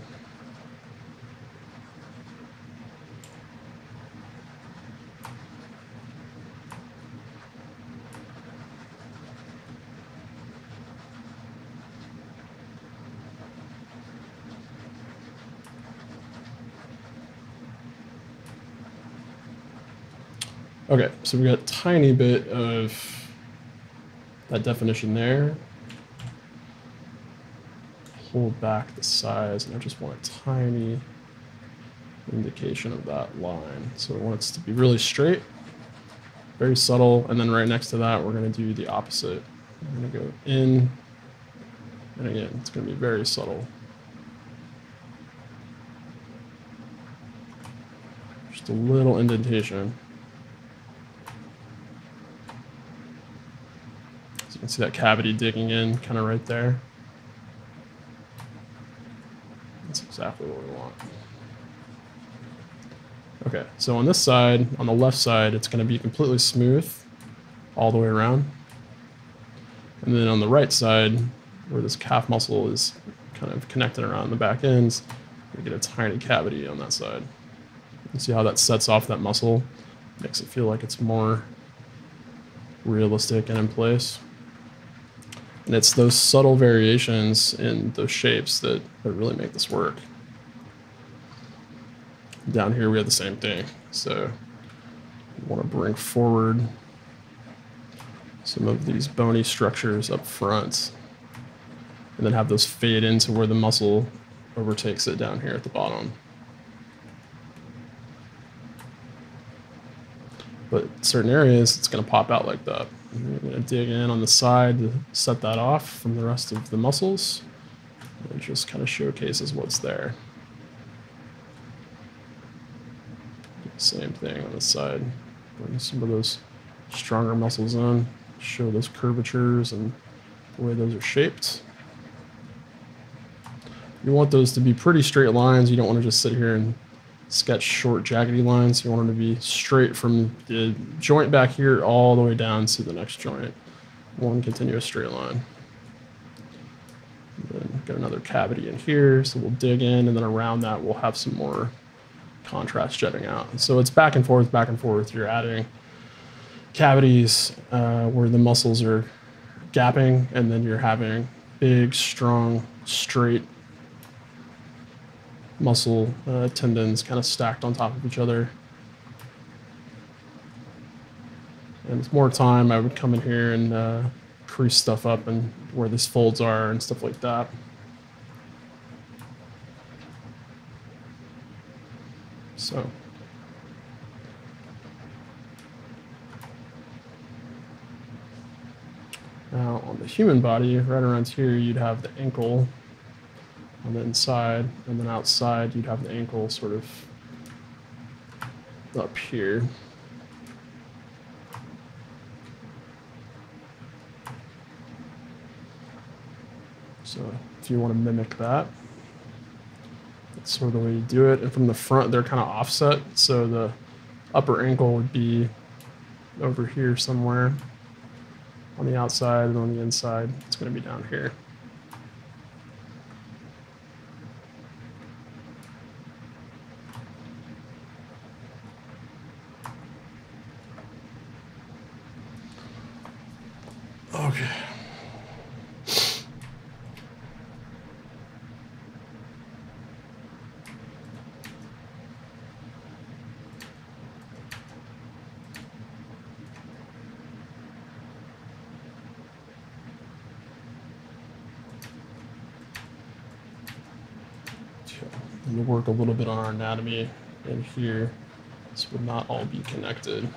Okay, so we got a tiny bit of that definition there. Hold back the size, and I just want a tiny indication of that line. So we want it to be really straight, very subtle, and then right next to that, we're going to do the opposite. I'm going to go in, and again, it's going to be very subtle. Just a little indentation. So you can see that cavity digging in kind of right there. That's exactly what we want. Okay, so on this side, on the left side, it's going to be completely smooth all the way around. And then on the right side, where this calf muscle is kind of connected around the back ends, we get a tiny cavity on that side. You see how that sets off that muscle? Makes it feel like it's more realistic and in place. And it's those subtle variations in those shapes that really make this work. Down here we have the same thing. So we want to bring forward some of these bony structures up front, and then have those fade into where the muscle overtakes it down here at the bottom. But certain areas, it's going to pop out like that. I'm going to dig in on the side to set that off from the rest of the muscles. It just kind of showcases what's there. Same thing on the side. Bring some of those stronger muscles in, show those curvatures and the way those are shaped. You want those to be pretty straight lines. You don't want to just sit here and sketch short, jaggedy lines. You want them to be straight from the joint back here all the way down to the next joint. One continuous straight line. And then got another cavity in here, so we'll dig in, and then around that we'll have some more contrast jetting out. So it's back and forth, back and forth. You're adding cavities where the muscles are gapping, and then you're having big, strong, straight muscle tendons kind of stacked on top of each other. And with more time, I would come in here and crease stuff up and where these folds are and stuff like that. So now on the human body, right around here, you'd have the ankle on the inside, and then outside you'd have the ankle sort of up here. So if you want to mimic that, that's sort of the way you do it. And from the front, they're kind of offset, so the upper ankle would be over here somewhere on the outside, and on the inside, it's going to be down here. Okay. and work a little bit on our anatomy in here. This would not all be connected.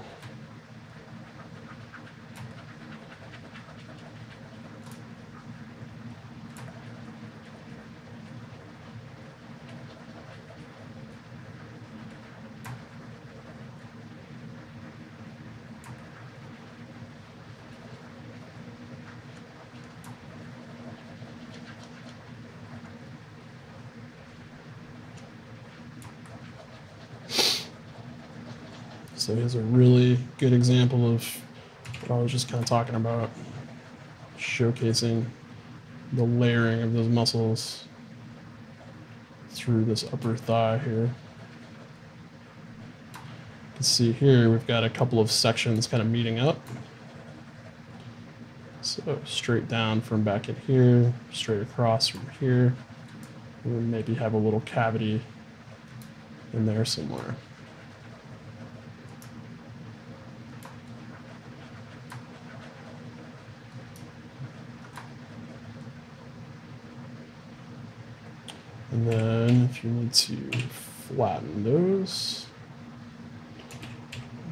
So here's a really good example of what I was just kind of talking about, showcasing the layering of those muscles through this upper thigh here. You can see here we've got a couple of sections kind of meeting up. So straight down from back in here, straight across from here, and we maybe have a little cavity in there somewhere. And then if you need to flatten those,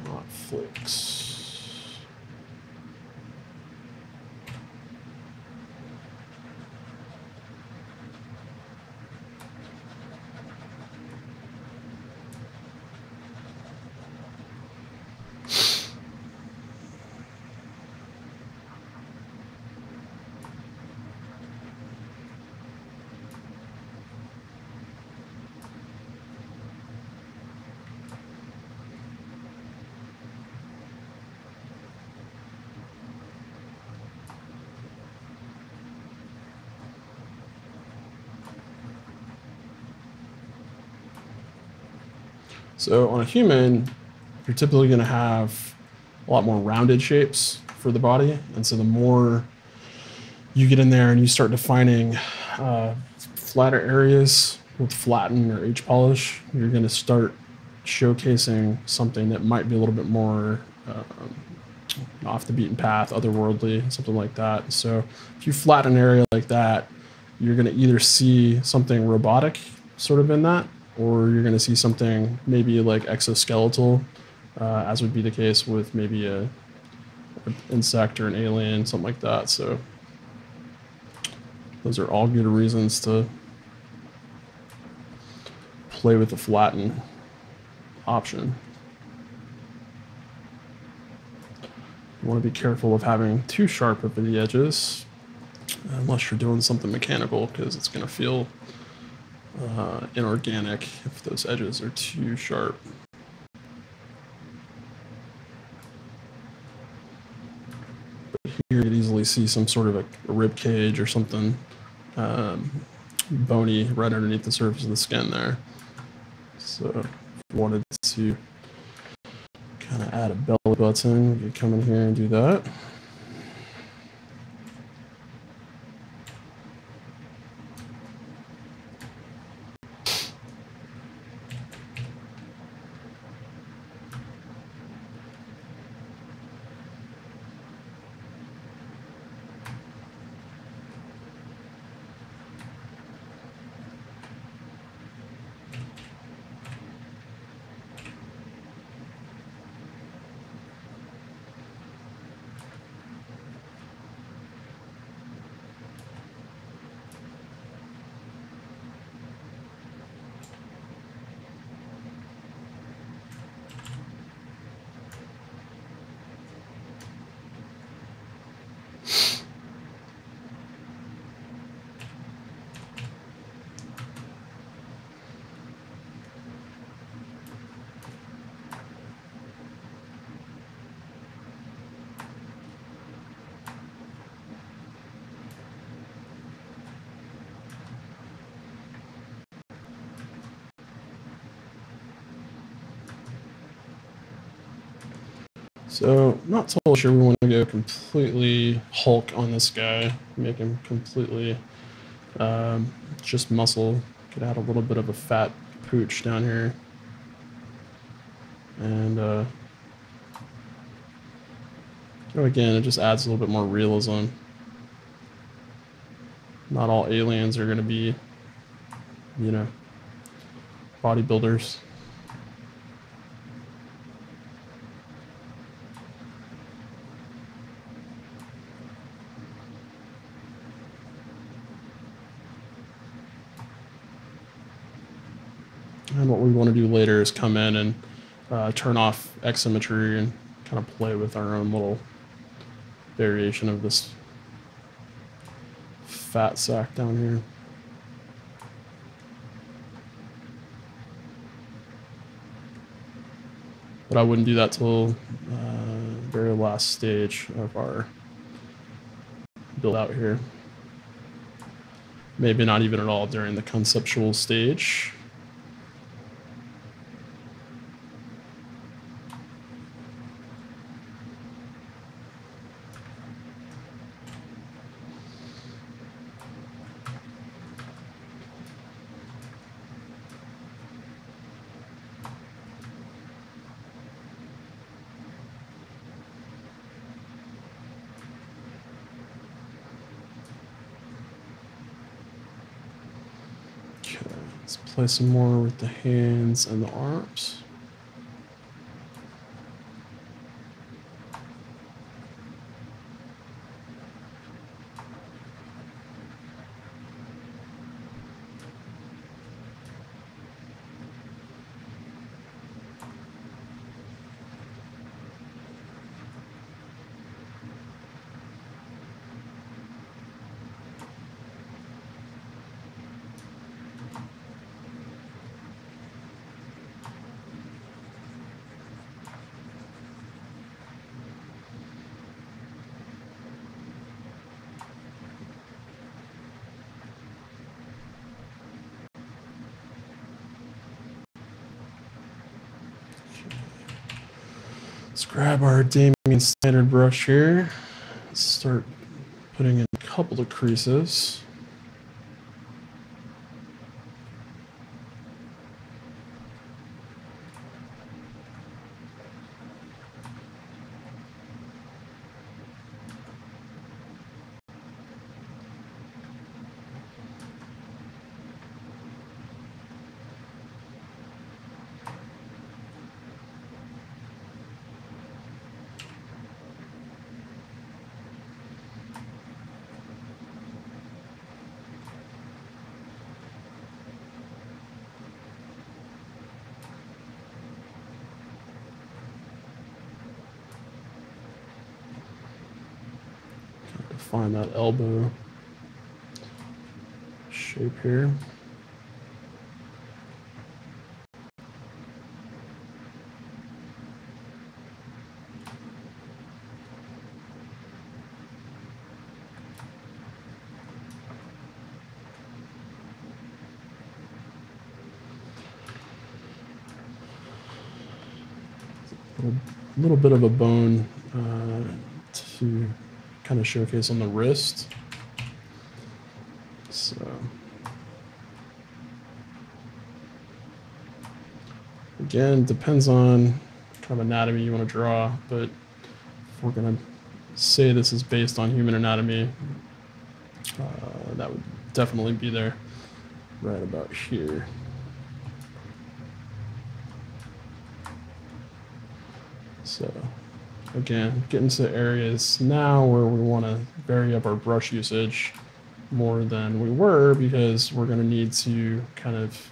not flakes. So on a human, you're typically going to have a lot more rounded shapes for the body. And so the more you get in there and you start defining flatter areas with flatten or H-polish, you're going to start showcasing something that might be a little bit more off the beaten path, otherworldly, something like that. So if you flatten an area like that, you're going to either see something robotic sort of in that, or you're going to see something maybe like exoskeletal, as would be the case with maybe an insect or an alien, something like that. So those are all good reasons to play with the flatten option. You want to be careful of having too sharp of the edges, unless you're doing something mechanical, because it's going to feel inorganic if those edges are too sharp. But here you could easily see some sort of a rib cage or something bony right underneath the surface of the skin there. So if you wanted to kind of add a belly button, you could come in here and do that. So not totally sure we want to go completely Hulk on this guy, make him completely just muscle. Could add a little bit of a fat pooch down here. And again, it just adds a little bit more realism. Not all aliens are going to be, you know, bodybuilders. And what we want to do later is come in and turn off X symmetry and kind of play with our own little variation of this fat sack down here. But I wouldn't do that till very last stage of our build out here. Maybe not even at all during the conceptual stage. Let's play some more with the hands and the arms. Let's grab our Damien standard brush here. Let's start putting in a couple of creases. Find that elbow shape here. A little bit of a bone to kind of showcase on the wrist. So again, depends on kind of anatomy you want to draw, but if we're going to say this is based on human anatomy, that would definitely be there right about here. So again, getting to areas now where we want to vary up our brush usage more than we were, because we're going to need to kind of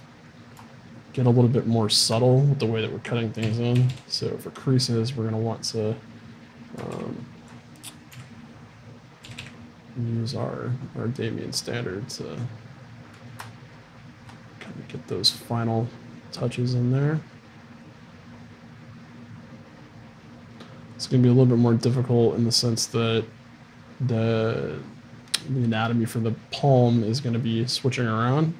get a little bit more subtle with the way that we're cutting things in. So for creases, we're going to want to use our Damien standard to kind of get those final touches in there. It's going to be a little bit more difficult in the sense that the anatomy for the palm is going to be switching around.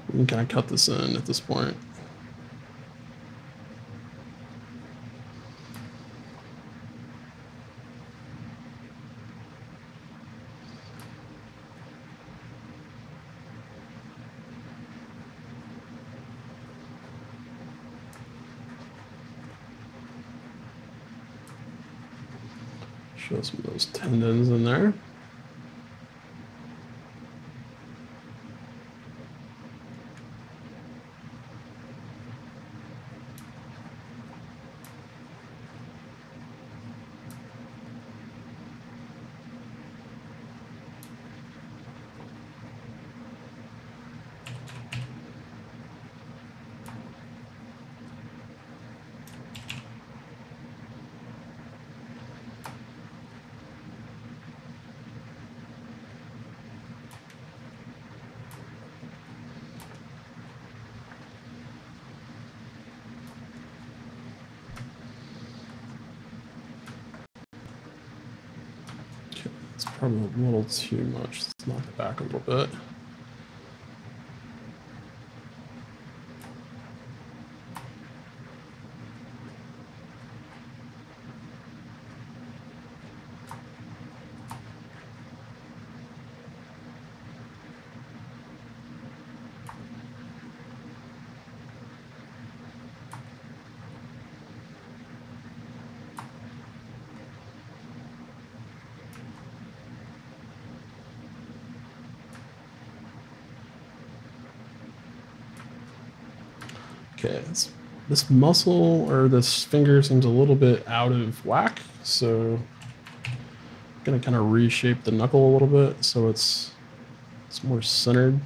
We can kind of cut this in at this point. Show some of those tendons in there. probably a little too much. Let's knock it back a little bit. Okay, this muscle or this finger seems a little bit out of whack, so I'm gonna kind of reshape the knuckle a little bit so it's more centered.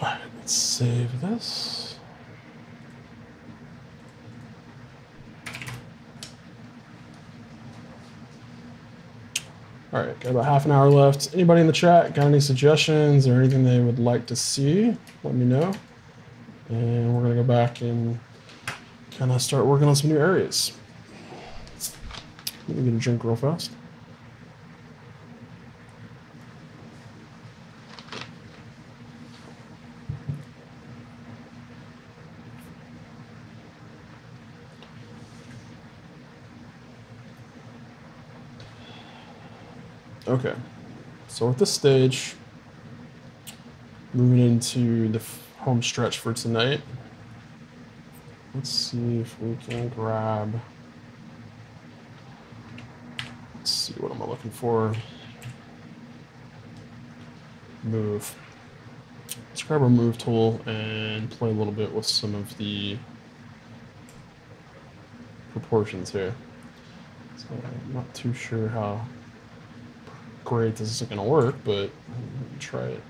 All right, let's save this. All right, got about half an hour left. Anybody in the chat got any suggestions or anything they would like to see? Let me know. And we're gonna go back and kind of start working on some new areas. Let me get a drink real fast. Okay, so at this stage, moving into the home stretch for tonight, let's see if we can grab, let's see, what am I looking for? Move. Let's grab our move tool and play a little bit with some of the proportions here. So I'm not too sure how great this is going to work, but try it.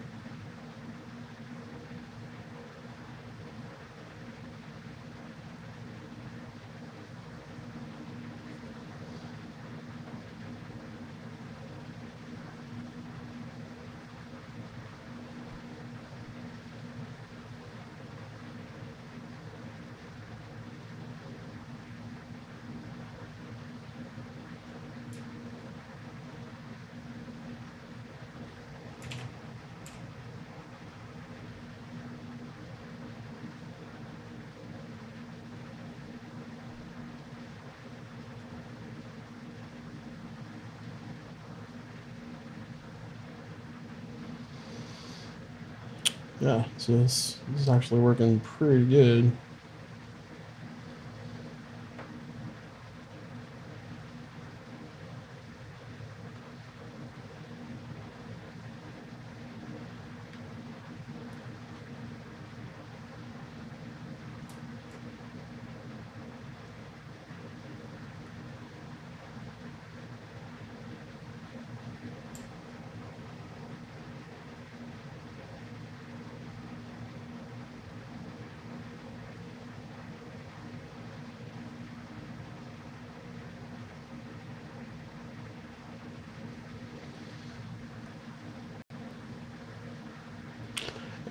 Yeah, so this is actually working pretty good.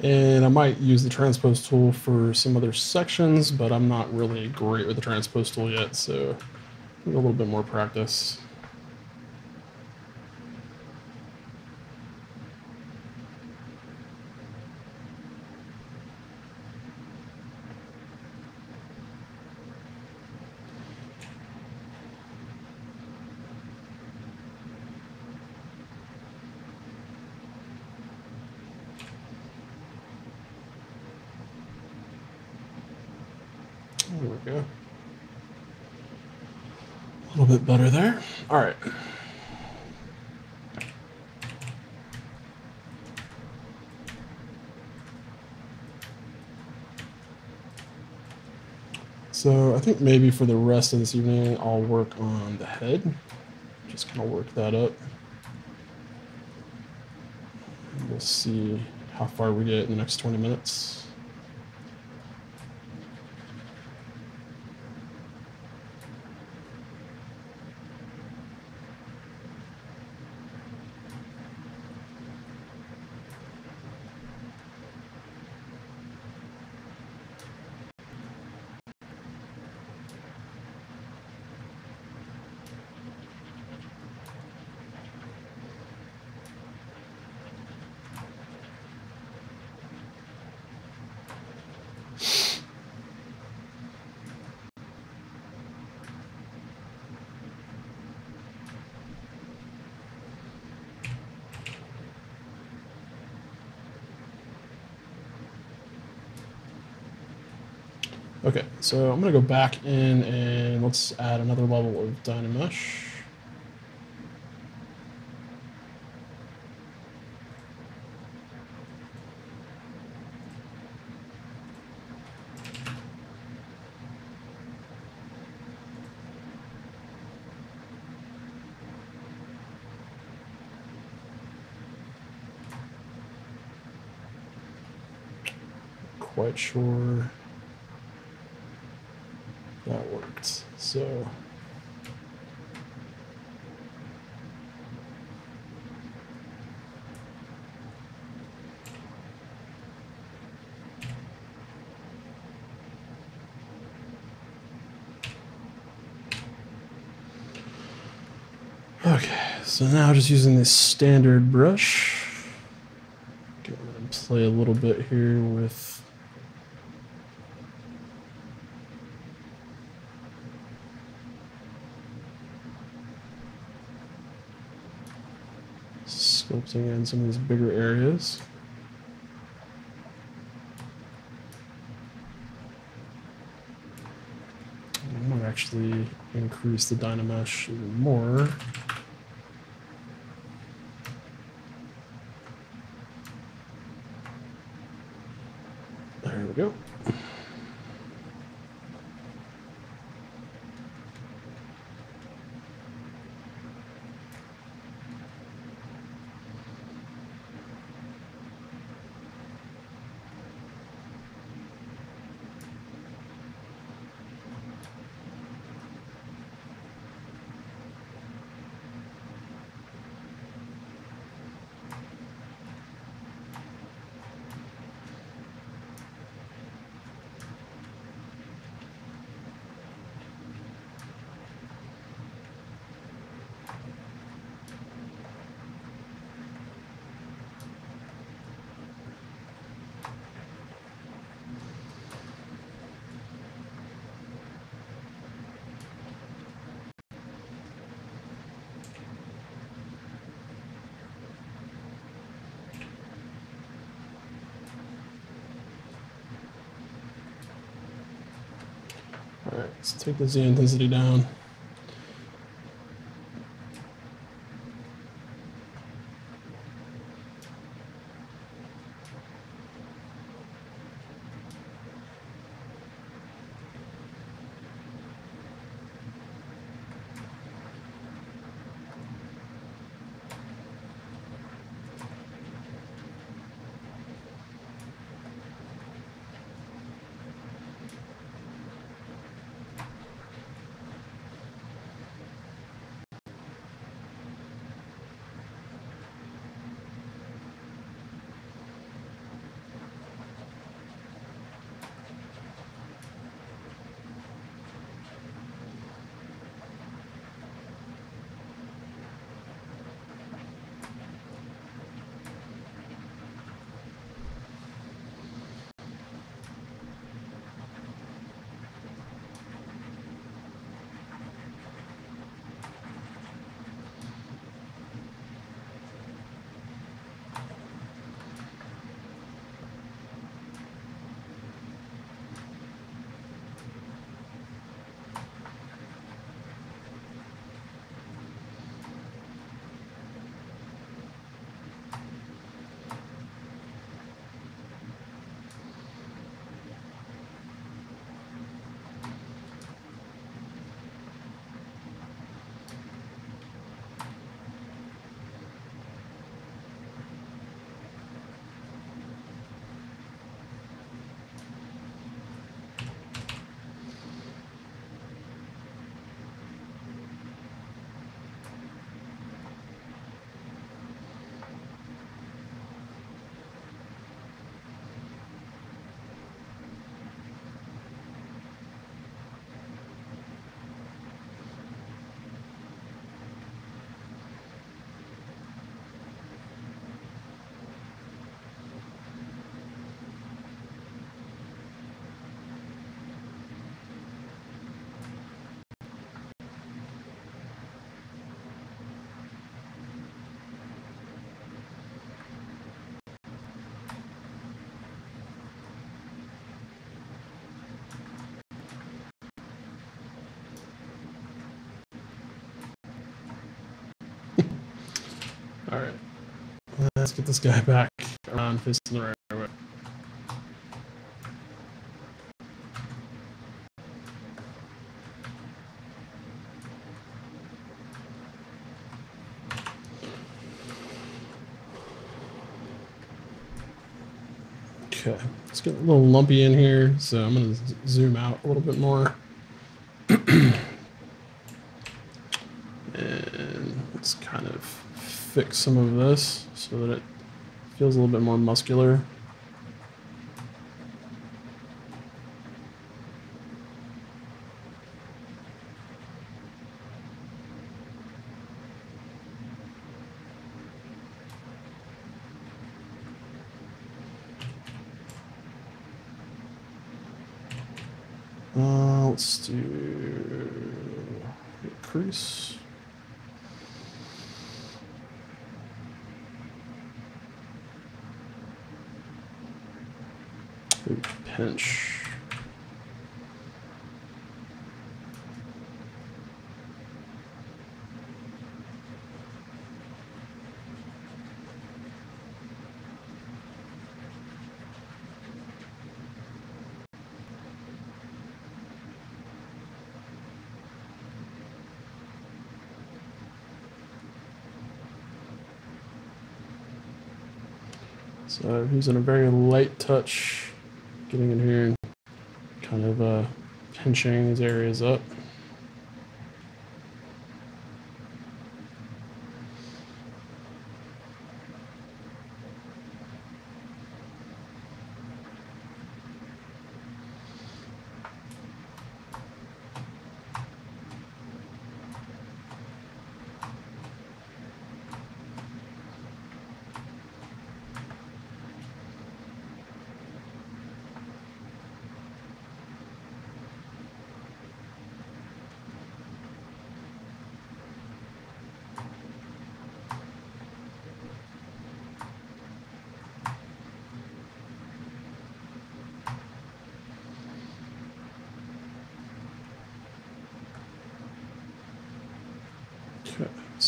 And I might use the transpose tool for some other sections, but I'm not really great with the transpose tool yet, so a little bit more practice. There we go. A little bit better there. All right. So I think maybe for the rest of this evening, I'll work on the head. Just kind of work that up. And we'll see how far we get in the next 20 minutes. Okay, so I'm gonna go back in and let's add another level of Dynamesh. Quite sure that worked. So okay, so now just using this standard brush. Go ahead and play a little bit here with sculpting in some of these bigger areas. I'm going to actually increase the Dynamesh even more. There we go. Let's take the Z intensity down. All right, let's get this guy back around facing the right way. Okay, it's getting a little lumpy in here, so I'm going to zoom out a little bit more. And let's kind of fix some of this so that it feels a little bit more muscular. Let's do crease. Pinch. So using a very light touch, getting in here and kind of pinching these areas up.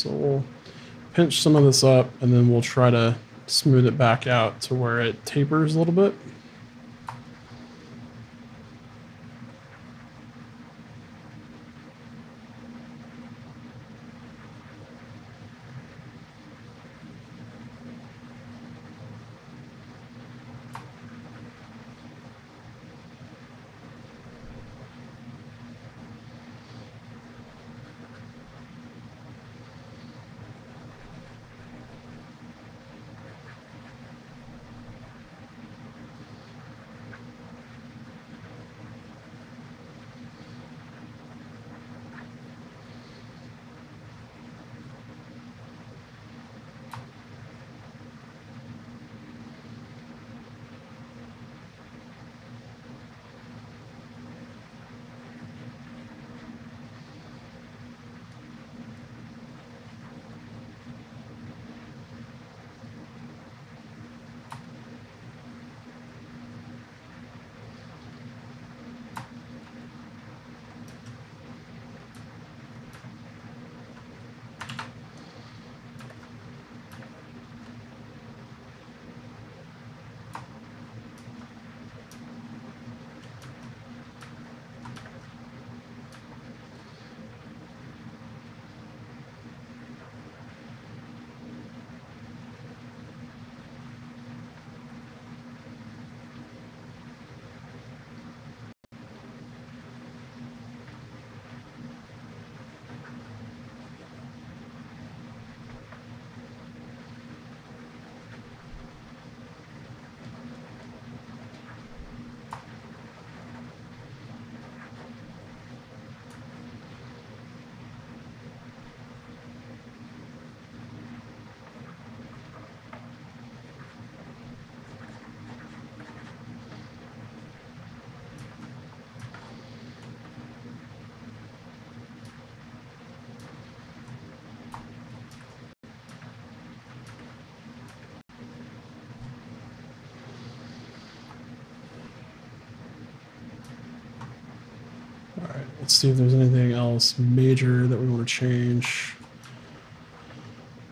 So we'll pinch some of this up, and then we'll try to smooth it back out to where it tapers a little bit. All right, let's see if there's anything else major that we want to change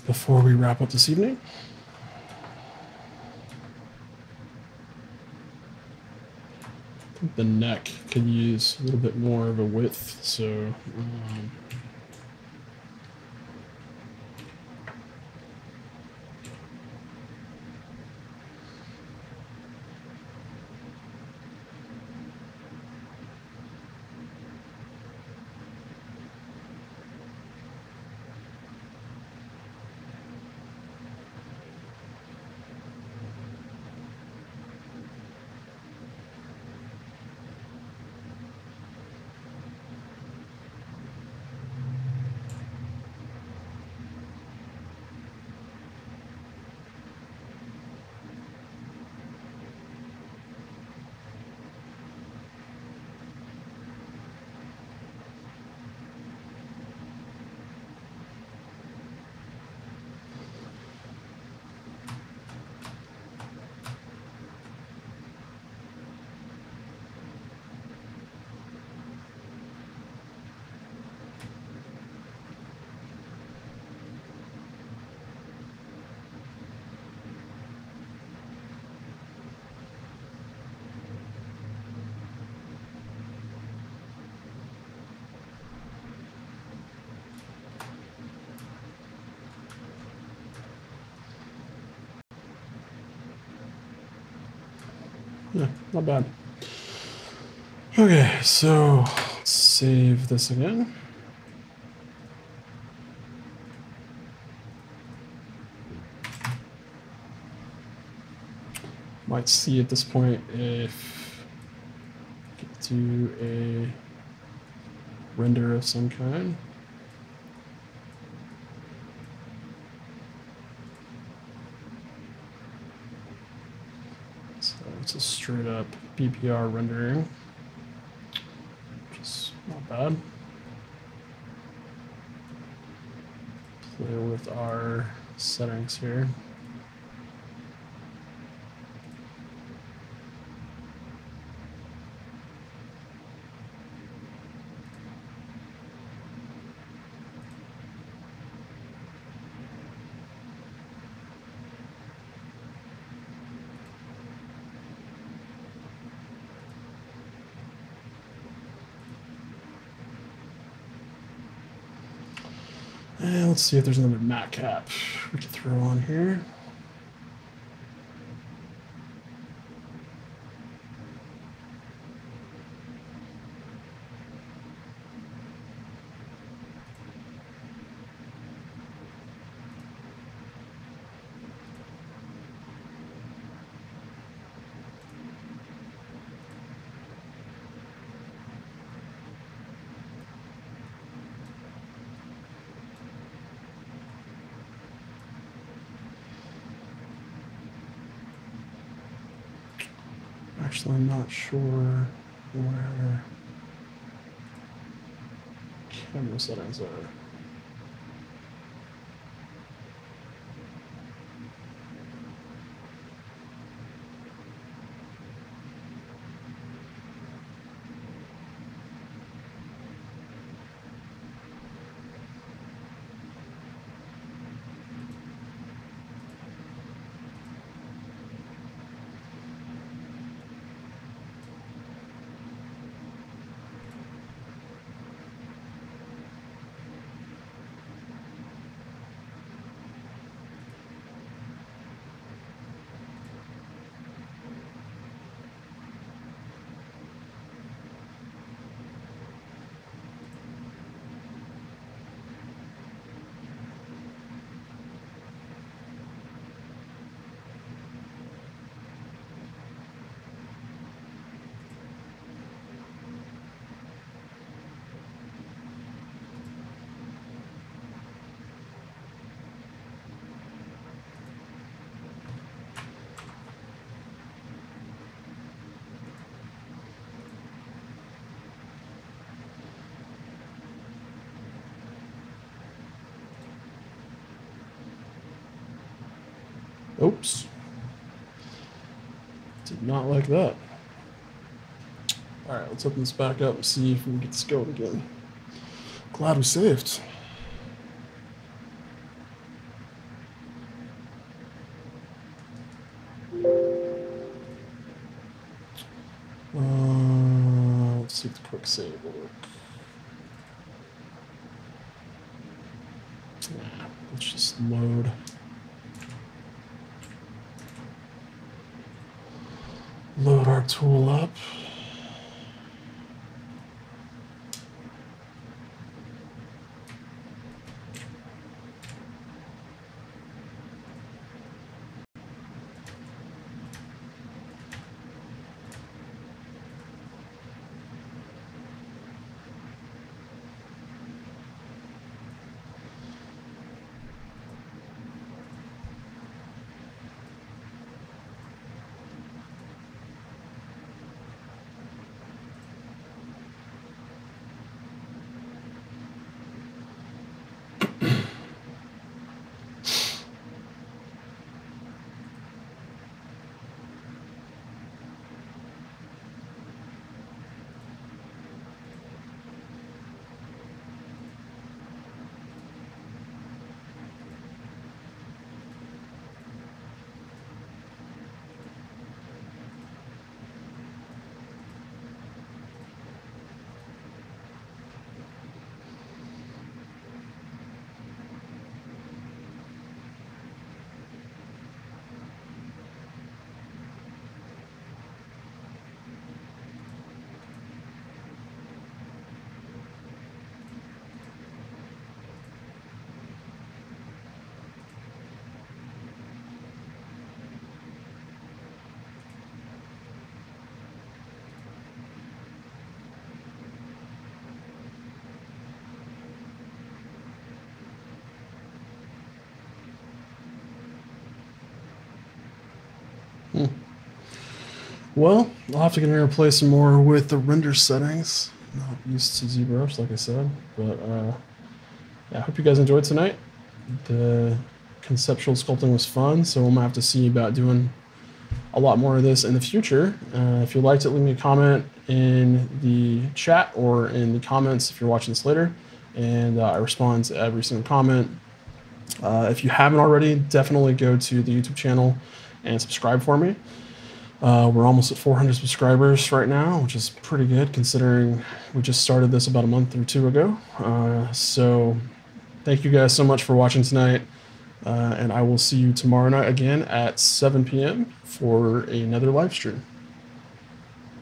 before we wrap up this evening. I think the neck could use a little bit more of a width, so yeah, not bad. Okay, so let's save this again. Might see at this point if I could do a render of some kind. So it's a straight up BPR rendering, which is not bad. Play with our settings here. And let's see if there's another matte cap we can throw on here. Actually, I'm not sure where camera settings are. Oops. Did not like that. All right, let's open this back up and see if we can get this going again. Glad we saved. Let's see if the quick save will work. Let's just load. Load our tool up. Well, I'll have to get in here and play some more with the render settings. Not used to ZBrush, like I said, but yeah, I hope you guys enjoyed tonight. The conceptual sculpting was fun, so I'm gonna have to see about doing a lot more of this in the future. If you liked it, leave me a comment in the chat or in the comments if you're watching this later, and I respond to every single comment. If you haven't already, definitely go to the YouTube channel and subscribe for me. We're almost at 400 subscribers right now, which is pretty good considering we just started this about a month or two ago. So thank you guys so much for watching tonight. And I will see you tomorrow night again at 7 p.m. for another live stream.